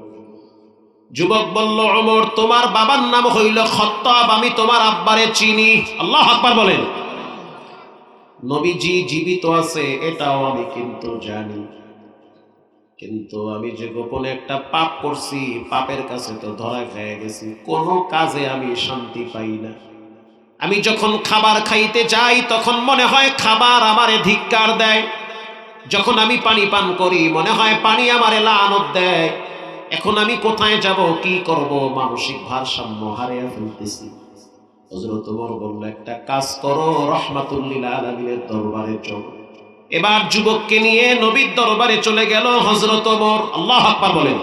যুবক বলল, ওমর তোমার বাবার নাম হইল খাত্তাব, আমি তোমার আব্বারে চিনি। আল্লাহু আকবার বলেন। নবীজি জীবিত আছে এটাও আমি কিন্তু জানি, কিন্তু আমি যে গোপনে একটা পাপ করছি, পাপের কাছে তো ধরা খেয়ে গেছি, কোনো কাজে আমি শান্তি পাই না। আমি যখন খাবার খাইতে যাই তখন মনে হয় খাবার আমারে ধিক্কার দেয়, যখন আমি পানি পান করি মনে হয় পানি আমারে লানত দেয়। এখন আমি কোথায় যাব, কি করব, মানসিক ভারসাম্য হারিয়ে ফেলতেছি। হযরত ওমর বলল, একটা কাজ করো, রাহমাতুল লিল আলামিনের দরবারে চলো। এবার যুবককে নিয়ে নবীর দরবারে চলে গেল হযরত ওমর। আল্লাহু আকবার বলেন।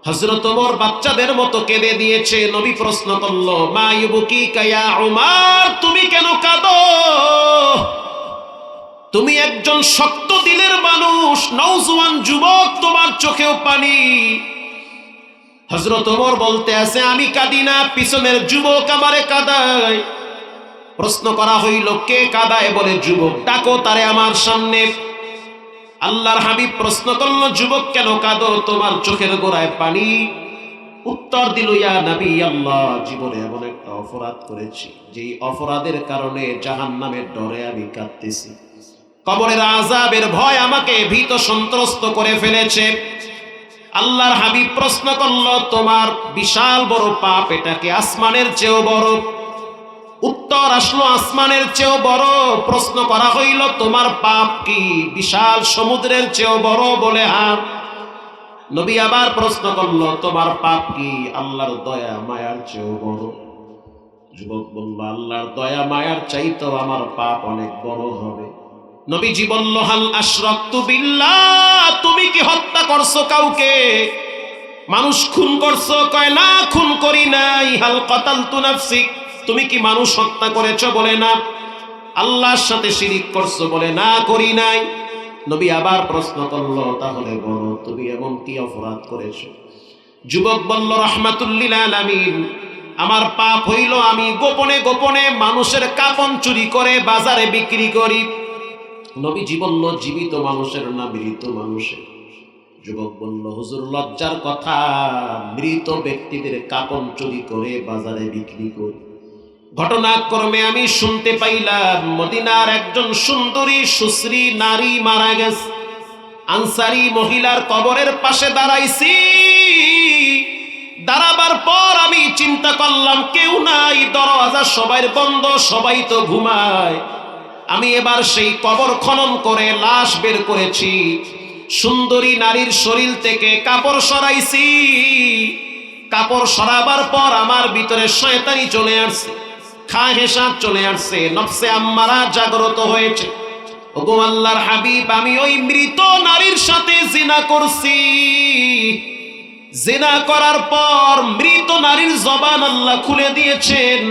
হযরত ওমর বাচ্চাদের মতো কেঁদে দিয়েছে। নবী প্রশ্ন করলো, মা ইউবকিকা ইয়া উমর, তুমি কেন কাঁদো? তুমি একজন শক্ত দিলের মানুষ, নওজোয়ান যুবক, তোমার চোখেও পানি। হযরত ওমর বলতে আছে, আমি কাঁদি না, পিছনের যুবক আমারে কাঁদায়। প্রশ্ন করা হইল, কে কাঁদায়? বলে যুবক, ডাকো তারে আমার সামনে। আল্লাহর হাবিব প্রশ্ন করল, যুবক কেন কাঁদো, তোমার চোখের গোড়ায় পানি? উত্তর দিল, ইয়া নবী আল্লাহ, জীবনে এমন একটা অপরাধ করেছি যেই অপরাধের কারণে জাহান্নামের ডরে আমি কাঁদতেছি। কবরের আযাবের ভয় আমাকে ভীত সন্ত্রস্ত করে ফেলেছে। আল্লাহর হাবিব প্রশ্ন করল, তোমার বিশাল বড় পাপ, এটাকে আসমানের চেয়েও বড়? উত্তর আসলো, আসমানের চেয়েও বড়। প্রশ্ন করা হইল, তোমার পাপ কি বিশাল সমুদ্রের চেয়েও বড়? বলে হ্যাঁ। নবী আবার প্রশ্ন করল, তোমার পাপ কি আল্লাহর দয়া মায়ার চেয়েও বড়? যুবক বলল, আল্লাহর দয়া মায়ার চাইতেও আমার পাপ অনেক বড় হবে। নবীজি বলল, হাল আশরাকতু বিল্লাহ, তুমি কি হত্যা করছো কাউকে? মানুষ খুন করছো? কয় না, খুন করি নাই। হাল কাতালতু নাফসিক, তুমি কি মানুষ হত্যা করেছো? বলে না। আল্লাহর সাথে শিরিক করছো? বলে না, করি নাই। নবী আবার প্রশ্ন করলো, তাহলে বলো তুমি এমন কি অপরাধ করেছো? যুবক বলল, রাহমাতুল লিল আলামিন, আমার পাপ হইল আমি গোপনে গোপনে মানুষের কাপন চুরি করে বাজারে বিক্রি করি। নবীজি বলল, জীবিত মানুষের না মৃত মানুষের? যুবক বলল, হুজুর লজ্জার কথা, মৃত ব্যক্তিদের কাপন চুরি করে বাজারে বিক্রি করি। ঘটনাক্রমে আমি শুনতে পাইলাম মদিনার একজন সুন্দরী সুশ্রী নারী মারা গেছে। আনসারী মহিলার কবরের পাশে দাঁড়াইছি। দাঁড়াবার পর আমি চিন্তা করলাম, কেউ নাই, দরওয়াজা সবাই বন্ধ, সবাই তো ঘুমায়। আমি এবার সেই কবর খনন করে লাশ বের করেছি। সুন্দরী নারীর শরীর থেকে কাপড় সরাইছি। কাপড় সরাবার পর আমার ভিতরে শয়তানি চলে আসছে, খাহেসা চলে আসছে, নফসে আম্মারা জাগ্রত হয়েছে। ওগো আল্লাহর হাবিব, আমি ওই মৃত নারীর সাথে জিনা করছি। জিনা করার পর মৃত নারীর জবান আল্লাহ খুলে দিয়েছেন।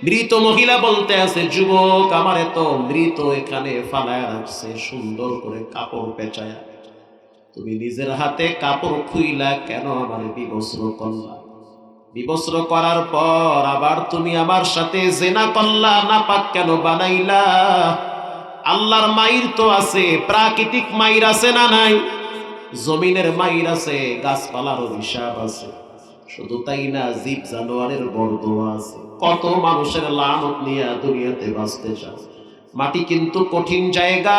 মৃত মহিলা বলতে আছে, যুবক আমার এত মৃত এখানে ফালায় রাখছে সুন্দর করে কাপড় পেঁচায়া, তুমি নিজের হাতে কাপড় খুইলা কেন আমার বিবস্ত্র করলা? বিবস্ত্র করার পর আবার তুমি আমার সাথে জিনা করলা, নাপাক কেন বানাইলা? আল্লাহর মাইর তো আছে, প্রাকৃতিক মাইর আছে না নাই? জমিনের মাইর আছে, গাছপালার অভিশাপ আছে। শুধু তাই না, জীব জানোয়ারের বরদোয়া আছে। কত মানুষের লানত নিয়ে দুনিয়াতে বাঁচতে চায়। মাটি কিন্তু কঠিন জায়গা।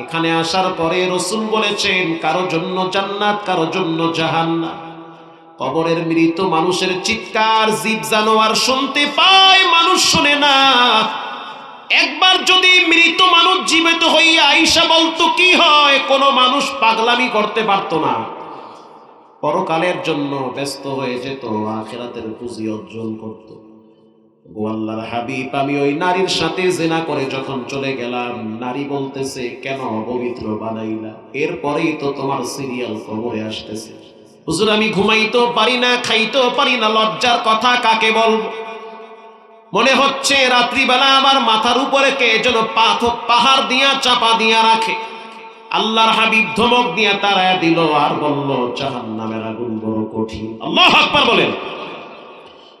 এখানে আসার পরে রাসূল বলেছেন কারো জন্য জান্নাত, কারো জন্য জাহান্নাম। কবরের মৃত মানুষের চিৎকার জীব জানোয়ার শুনতে পায়, মানুষ শুনে না। একবার যদি মৃত মানুষ জীবিত হইয়া আইসা বলতো কি হয়, কোনো মানুষ পাগলামি করতে পারতো না। পরকালের জন্য ব্যস্ত হয়ে যেত, আখিরাতের পুঁজি অর্জন করত। ও আল্লাহর হাবিব, আমি ওই নারীর সাথে জিনা করে যখন চলে গেলাম, নারী বলতেছে কেন অপবিত্র বানাইলা? এরপরেই তো তোমার সিরিয়াল কবরে আসতেছে। হুজুর, আমি ঘুমাইতেও পারি না, খাইতেও পারি না, লজ্জার কথা কাকে বলবো? মনে হচ্ছে রাত্রিবেলা আমার মাথার উপরে কে যেন পাহাড় দিয়া চাপা দিয়া রাখে। আল্লাহর হাবিব ধমক দিয়া তাড়ায়া দিল আর বলল, জাহান্নামের আগুন বড় কঠিন। আল্লাহু আকবার বলেন।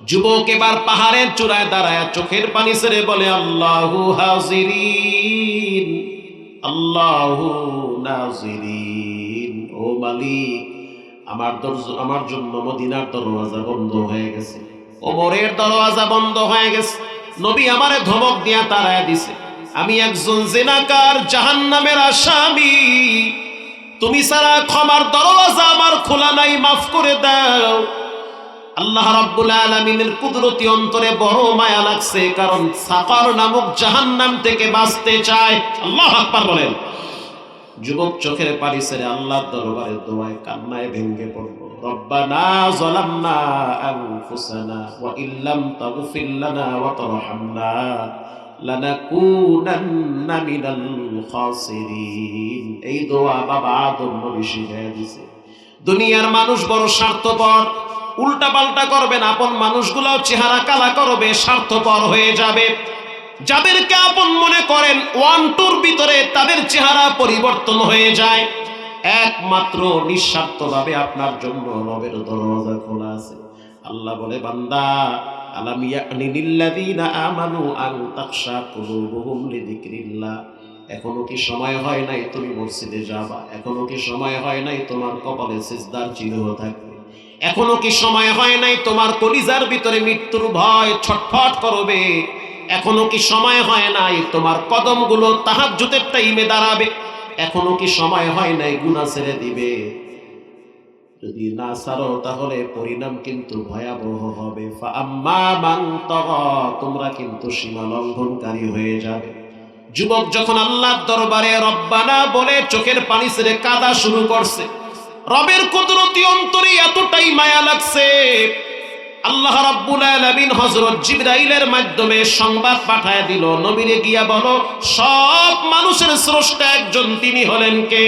যুবক এবার পাহাড়ের চূড়ায় দাঁড়ায় চোখের পানি ছেড়ে বলে, আল্লাহু হাজিরিন, আল্লাহু নাজিরিন। ও মালিক, আমার জন্য মদিনার দরওয়াজা বন্ধ হয়ে গেছে, ওমরের দরওয়াজা বন্ধ হয়ে গেছে। নবী আমারে ধমক দিয়া তাড়ায়া দিছে। আমি একজন জিনাকার, জাহান্নামের আসামি। তুমি ছাড়া ক্ষমার দরওয়াজা আমার খোলা নাই, মাফ করে দাও। আল্লাহ রাব্বুল আলামিনের কুদরতি অন্তরে বড় মায়া লাগছে, কারণ সাকার নামক জাহান্নাম থেকে বাঁচতে চায়। আল্লাহু আকবার বলেন। যুবক চোখের পানি ছেড়ে আল্লাহর দরবারে দোয়ায় কান্নায় ভেঙে পড়ল। রব্বানা যালামনা আনফুসানা ওয়া ইল্লাম তাগফির লানা ওয়া তারহামনা লানাকুনান্না মিনাল খাসিরিন। এই দোয়া বাবা আদম নবী শিখিয়ে দিয়েছে। দুনিয়ার মানুষ বড় স্বার্থপর, উল্টা পাল্টা করবেন, আপন মানুষগুলোও চেহারা কালা করবে, স্বার্থপর হয়ে যাবে। যাদেরকে আপন মনে করেন, 1-2 ভিতরে তাদের চেহারা পরিবর্তন হয়ে যায়। একমাত্র নিঃস্বার্থভাবে আপনার জন্য রবের দরওয়াজা খোলা আছে। আল্লাহ বলে, বান্দা, আলাম ইয়ানি লিল্লাযিনা আমানু আন তাখশা কুলুবুহুম লিযিকরিল্লাহ। এখনো কি সময় হয় নাই তুমি মসজিদে যাবা? এখনো কি সময় হয় নাই তোমার কপালে সিজদার চিহ্ন থাকবে? এখনো কি সময় হয় নাই তোমার কলিজার ভিতরে মৃত্যুর ভয় ছটফট করবে? এখনো কি সময় হয় নাই তোমার কদমগুলো তাহাজ্জুদের টাইমে দাঁড়াবে? এখনো কি সময় হয় নাই গুনাহ ছেড়ে দিবে? যদি না ছাড়ো তাহলে পরিণাম কিন্তু ভয়াবহ হবে। ফাআম্মা মান তাগা, তোমরা কিন্তু সীমা লঙ্ঘনকারী হয়ে যাবে। যুবক যখন আল্লাহর দরবারে রব্বানা বলে চোখের পানি ছেড়ে কাঁদা শুরু করছে, রবের কুদরতি অন্তরে এতটাই মায়া লাগছে, আল্লাহ রাব্বুল আলামিন হযরত জিবরাইলের মাধ্যমে সংবাদ পাঠায় দিল, নবীরে গিয়া বলো, সব মানুষের স্রষ্টা একজন, তিনি হলেন কে?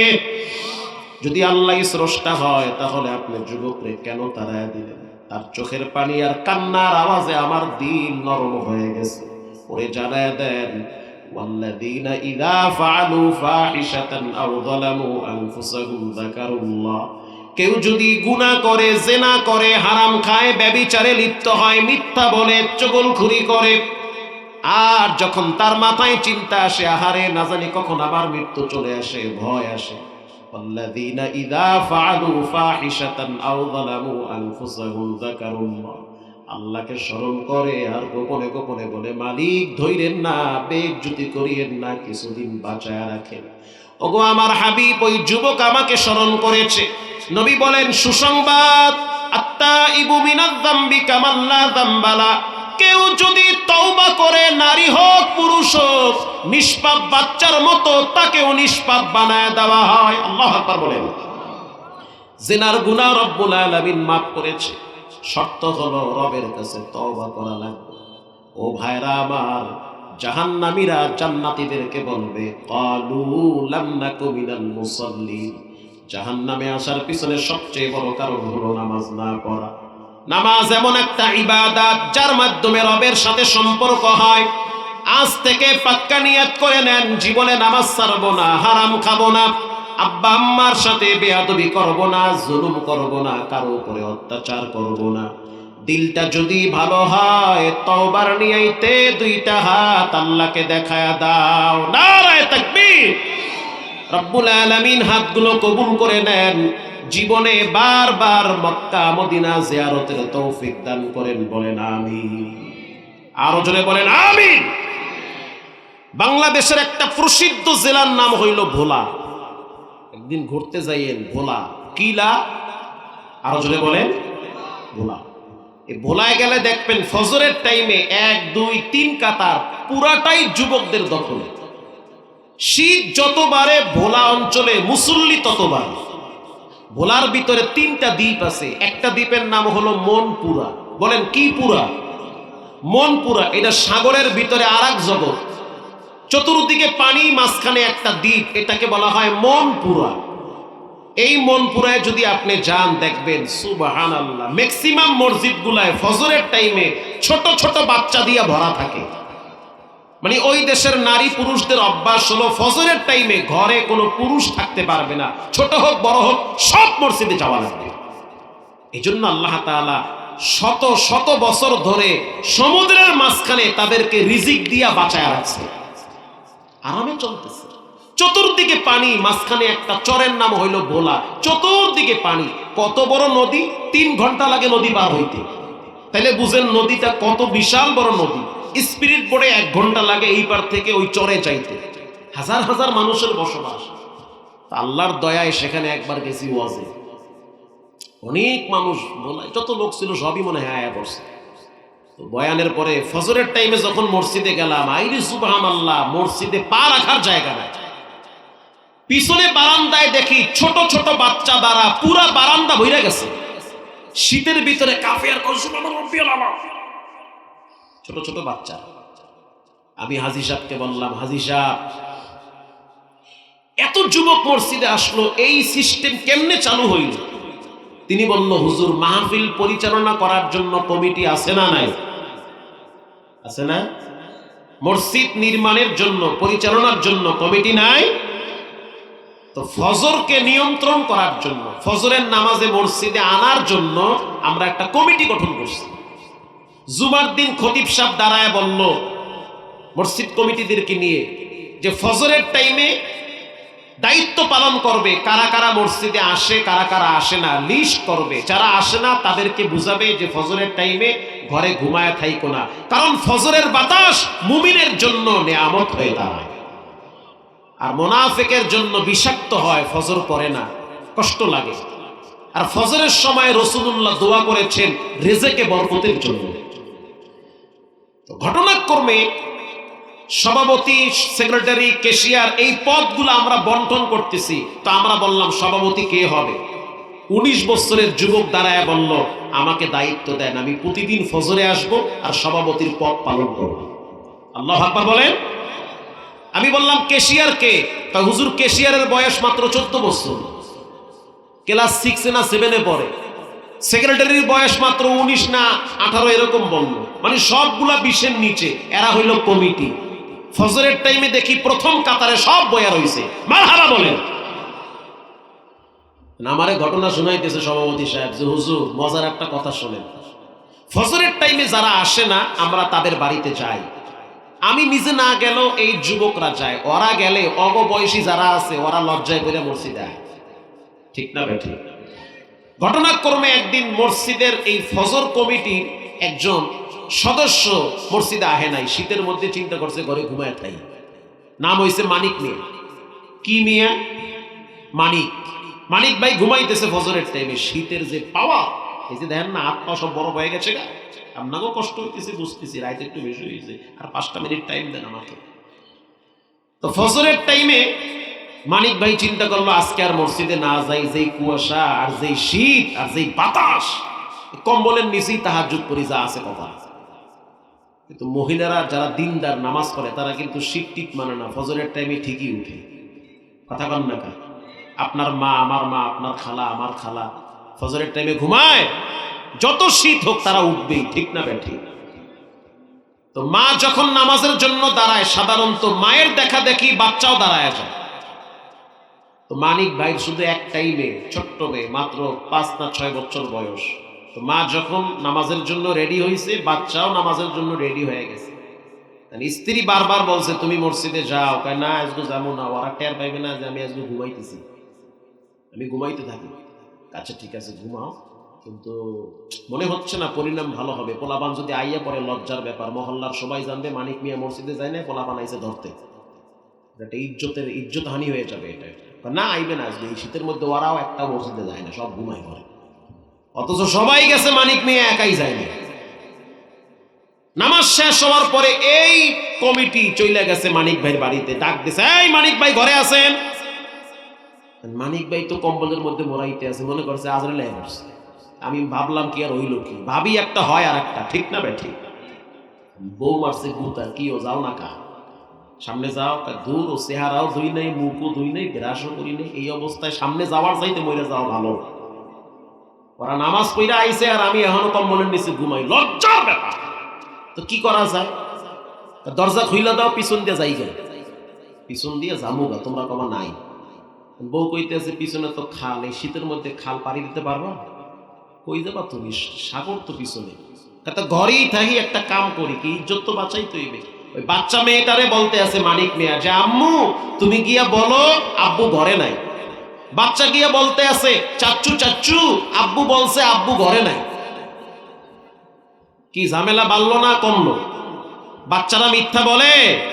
যদি আল্লাহই স্রষ্টা হয় তাহলে আপনি যুবকরে কেন তাড়ায়া দিলেন? তার চোখের পানি আর কান্নার আওয়াজে আমার দিল নরম হয়ে গেছে। ওরে জানায় দেন, ওয়াল্লাযীনা ইযা ফাআলু ফাহিশাতান আও যালামু আনফুসাহুম যাকারুল্লাহ। কেউ যদি গুনাহ করে, জিনা করে, হারাম খায়, ব্যভিচারে লিপ্ত হয়, মিথ্যা বলে, চগলখুরি করে, আর যখন তার মাথায় চিন্তা আসে, আহারে না জানি কখন আমার মৃত্যু চলে আসে, ভয় আসে, والذين إذا فعلوا فاحشة أو ظلموا أنفسهم ذكروا الله, আল্লাহকে স্মরণ করে আর গোপনে গোপনে বলে, মালিক ধইরেন না, বেইজ্জতি করিয়েন না, কিছুদিন বাঁচায়া রাখেন। ওগো আমার হাবিব, ওই যুবক আমাকে স্মরণ করেছে। নবী বলেন, সুসংবাদ, আত্তাইবু মিনায যামবি কামান লা যামবালা। কেউ যদি তওবা করে, নারী হোক পুরুষ হোক, নিষ্পাপ বাচ্চার মতো তাকেও নিষ্পাপ বানায় দেওয়া হয়। আল্লাহু আকবার বলেন। জিনার গুনাহ রব্বুল আলামিন মাফ করেছে, শর্ত হলো রবের কাছে তওবা করা লাগবে। ও ভাইরা আমার, জাহান্নামীরা জান্নাতীদেরকে বলবে, ক্বালু লাম নাকু মিনাল মুসাল্লিন। জাহান্নামে আসার পিছনে সবচেয়ে বড় কারণ হলো নামাজ না পড়া। নামাজ এমন একটা ইবাদত যার মাধ্যমে রবের সাথে সম্পর্ক হয়। আজ থেকে পাক্কা নিয়ত করে নেন, জীবনে নামাজ ছাড়বো না, হারাম খাবো না, আব্বা আম্মার সাথে বেয়াদবি করব না, জুলুম করব না, কারো উপরে অত্যাচার করব না। দিলটা যদি ভালো হয়, তওবার নিয়াইতে 2টা হাত আল্লাহকে দেখায়া দাও। নারায়ে তাকবীর। রব্বুল আলামিন হাতগুলো কবুল করে নেন, জীবনে বারবার মক্কা মদিনা জিয়ারতের তৌফিক দান করেন। বলেন আমিন। আরো জোরে বলেন আমিন। বাংলাদেশের একটা প্রসিদ্ধ জেলার নাম হইল ভোলা। একদিন ঘুরতে যাইয়েন ভোলা, কিলা আরো জোরে বলেন ভোলা। এই ভোলায় গেলে দেখবেন ফজরের টাইমে 1 2 3 কাতার পুরাটাই যুবকদের দখলে। শীত যত বাড়ে ভোলা অঞ্চলে মুসল্লি তত বাড়ে। ভোলার ভিতরে 3টা দ্বীপ আছে। একটা দ্বীপের নাম হলো মনপুরা। বলেন কি পুরা? মনপুরা। এটা সাগরের ভিতরে আরেক জগৎ, চতুর্দিকে পানি, মাঝখানে একটা দ্বীপ, এটাকে বলা হয় মনপুরা। এই মনপুরায় যদি আপনি যান দেখবেন সুবহানাল্লাহ, ম্যাক্সিমাম মসজিদগুলায় ফজরের টাইমে ছোট ছোট বাচ্চা দিয়া ভরা থাকে। মানে ওই দেশের নারী পুরুষদের অভ্যাস হলো ফজরের টাইমে ঘরে কোনো পুরুষ থাকতে পারবে না, ছোট হোক বড় হোক সব মসজিদে যাওয়া লাগবে। এই জন্য আল্লাহ তাআলা শত শত বছর ধরে সমুদ্রের মাঝখানে তাদেরকে রিজিক দিয়া বাঁচায় রাখছে, আরামে চলতেছে। চতুর্দিকে পানি, মাঝখানে একটা চরের নাম হইল ভোলা, চতুর্দিকে পানি। কত বড় নদী, 3 ঘন্টা লাগে নদী পার হইতে। তাইলে বুঝেন নদীটা কত বিশাল বড় নদী। স্পিরিট বোটে 1 ঘন্টা লাগে এই পার থেকে ওই চরে যাইতে। হাজার হাজার মানুষের বসবাস। আল্লাহর দয়ায় সেখানে একবার গেছি ওয়াজে, অনেক মানুষ, বলায় যত লোক ছিল সবই মনে হয় আয়া পড়ছে। তো বয়ানের পরে ফজরের টাইমে যখন মসজিদে গেলাম, আইরি সুবহানাল্লাহ, মসজিদে পা রাখার জায়গা নাই। পিছনে বারান্দায় দেখি ছোট ছোট বাচ্চা দ্বারা পুরা বারান্দা ভইরা গেছে। শীতের ভিতরে কাফের ছোট ছোট বাচ্চা। আমি হাজী সাহেবকে বললাম, হাজী সাহেব, এত যুবক মসজিদে আসলো, এই সিস্টেম কেমনে চালু হইল? তিনি বলল, হুজুর, মাহফিল পরিচালনা করার জন্য কমিটি আছে না নাই? আছে না? মসজিদ নির্মাণের জন্য, পরিচালনার জন্য কমিটি নাই? তো ফজরকে নিয়ন্ত্রণ করার জন্য, ফজরের নামাজে মসজিদে আনার জন্য আমরা একটা কমিটি গঠন করছি। জুমার দিন খতিব সাহেব দাঁড়ায় বলল মসজিদ কমিটিদেরকে নিয়ে যে ফজরের টাইমে দায়িত্ব পালন করবে, কারা কারা মসজিদে আসে, কারা কারা আসে না লিস্ট করবে। যারা আসে না তাদেরকে বুঝাবে যে ফজরের টাইমে ঘরে ঘুমায় থাইকো না, কারণ ফজরের বাতাস মুমিনের জন্য নেয়ামত হয়ে দাঁড়ায়, আর মুনাফিকের জন্য বিষাক্ত হয়। ফজর পড়ে না, কষ্ট লাগে। আর ফজরের সময় রাসূলুল্লাহ দোয়া করেছেন রিজেকে বরকতের জন্য। তো ঘটনাক্রমে সভাপতি, সেক্রেটারি, ক্যাশিয়ার, এই পদগুলো আমরা বন্টন করতেছি। তো আমরা বললাম সভাপতি কে হবে? 19 বছরের যুবক দাঁড়ায় বলল, আমাকে দায়িত্ব দেন, আমি প্রতিদিন ফজরে আসব আর সভাপতির পদ পালন করব। আল্লাহু আকবার বলেন। আমি বললাম ক্যাশিয়ার কে? তা হুজুর, ক্যাশিয়ারের বয়স মাত্র 14 বছর, ক্লাস 6 না 7 পড়ে। সেক্রেটারির বয়স মাত্র 19 না 18 এরকম বলল। মানে সবগুলা 20-এর নিচে। এরা হইল কমিটি। ফজরের টাইমে দেখি প্রথম কাতারে সব বয়া রইছে। মারহাবা বলেন। আমারে ঘটনা শোনাইতেছে সভাপতি সাহেব যে, হুজুর, মজার একটা কথা শোনেন। ফজরের টাইমে যারা আসে না আমরা তাদের বাড়িতে যাই। আমি নিজে না গেলেও এই যুবকরা যায়, ওরা গেলে অগবয়সী যারা আছে ওরা লজ্জায় করে মসজিদে আয়। ঠিক না বেঠি? ঘটনাক্রমে একদিন মসজিদের এই ফজর কমিটির একজন সদস্য মসজিদে আহে নাই। শীতের মধ্যে চিন্তা করছে ঘরে ঘুমায় থাই। নাম হইছে মানিক মিয়া। কি মিয়া? মানিক। মানিক ভাই ঘুমাইতেছে ফজরের টাইমে। শীতের যে পাওয়া, এই যে দেখেন না, হাত পা সব বড় হয়ে গেছে। আপনাকেও কষ্ট হইতেছে, বুঝতেছি, রাইতে একটু বেশি হয়েছে। আর 5টা মিনিট টাইম দেন আমাকে। তো ফজরের টাইমে মানিক ভাই চিন্তা করলো আজকে আর মসজিদে না যাই, যেই কুয়াশা আর যেই শীত আর যেই বাতাস, কম্বলের নিচেই তাহাজ্জুদ করি, যা আছে কথা। কিন্তু মহিলারা যারা দিনদার নামাজ পড়ে তারা কিন্তু শীত টিট মানে না, ফজরের টাইমে ঠিকই উঠে। কথা বল না? আপনার মা, আমার মা, আপনার খালা, আমার খালা ফজরের টাইমে ঘুমায়। যত শীত হোক তারা উঠবেই। ঠিক না বেঠি? তো মা যখন নামাজের জন্য দাঁড়ায়, সাধারণত মায়ের দেখা দেখি বাচ্চাও দাঁড়ায় যায়। তো মানিক ভাই শুধু একটাই মেয়ে, ছোট্ট মেয়ে, মাত্র 5 না 6 বছর বয়স। তো মা যখন নামাজের জন্য রেডি হয়েছে, বাচ্চাও নামাজের জন্য রেডি হয়ে গেছে। স্ত্রী বারবার বলছে তুমি মসজিদে যাও। কয় না, আজকে যাবো না, ওরা টের পাইবে না যে আমি আজকে ঘুমাইতেছি, আমি ঘুমাইতে থাকি। আচ্ছা ঠিক আছে, ঘুমাও। কিন্তু মনে হচ্ছে না পরিণাম ভালো হবে। পোলাপান যদি আইয়া পরে লজ্জার ব্যাপার, মহল্লার সবাই জানবে মানিক মিয়া মসজিদে যায় না, পোলাপান আইসে ধরতে, এটা ইজ্জত হানি হয়ে যাবে। এটা না আইবে না, আসলে এই শীতের মধ্যে ওরাও একটা মসজিদে যায় না, সব ঘুমাই পড়ে, অথচ সবাই গেছে, মানিক মিয়া একাই যায় না। নামাজ শেষ হওয়ার পরে এই কমিটি চলে গেছে মানিক ভাইয়ের বাড়িতে, ডাক দিছে, এই মানিক ভাই ঘরে আছেন? মানিক ভাই তো কম্বলের মধ্যে মোড়াইতে আছে, মনে করছে আজরাইল আসছে। আমি ভাবলাম কি আর হইল কি, ভাবি একটা হয় আর একটা, ঠিক না ভাই? ঠিক। বউ মারছে গুতা, কি ও যাও না কা সামনে যাও, দূর ও চেহারাও ধুই নাই, মুখও ধুই নাই, ব্রাশও করি নাই, এই অবস্থায় সামনে যাওয়ার চাইতে মরে যাওয়া ভালো। ওরা নামাজ পড়া আইছে আর আমি এখনো কম্বলের নিচে ঘুমাই, লজ্জার ব্যাপার। তো কি করা যায়? দরজা খুইলা দাও, পিছন দিয়ে যাই গেল, পিছন দিয়ে জামুগা, তোমরা কমা নাই। বউ কইতেছে পিছনে তো খাল, এই শীতের মধ্যে খাল পাড়ি দিতে পারবা? কই যাবা তুমি, সাগর তো পিছনে। তা ঘরেই থাকি, একটা কাম করি, কি ইজ্জত তো বাঁচাই তৈবে। ওই বাচ্চা মেয়েটারে বলতে আছে মানিক মিয়া যে আম্মু তুমি গিয়া বলো আব্বু ঘরে নাই। বাচ্চা গিয়া বলতে আছে চাচ্চু চাচ্চু আব্বু বলছে আব্বু ঘরে নাই। কি ঝামেলা বাড়লো না কমলো? বাচ্চারা মিথ্যা বলে।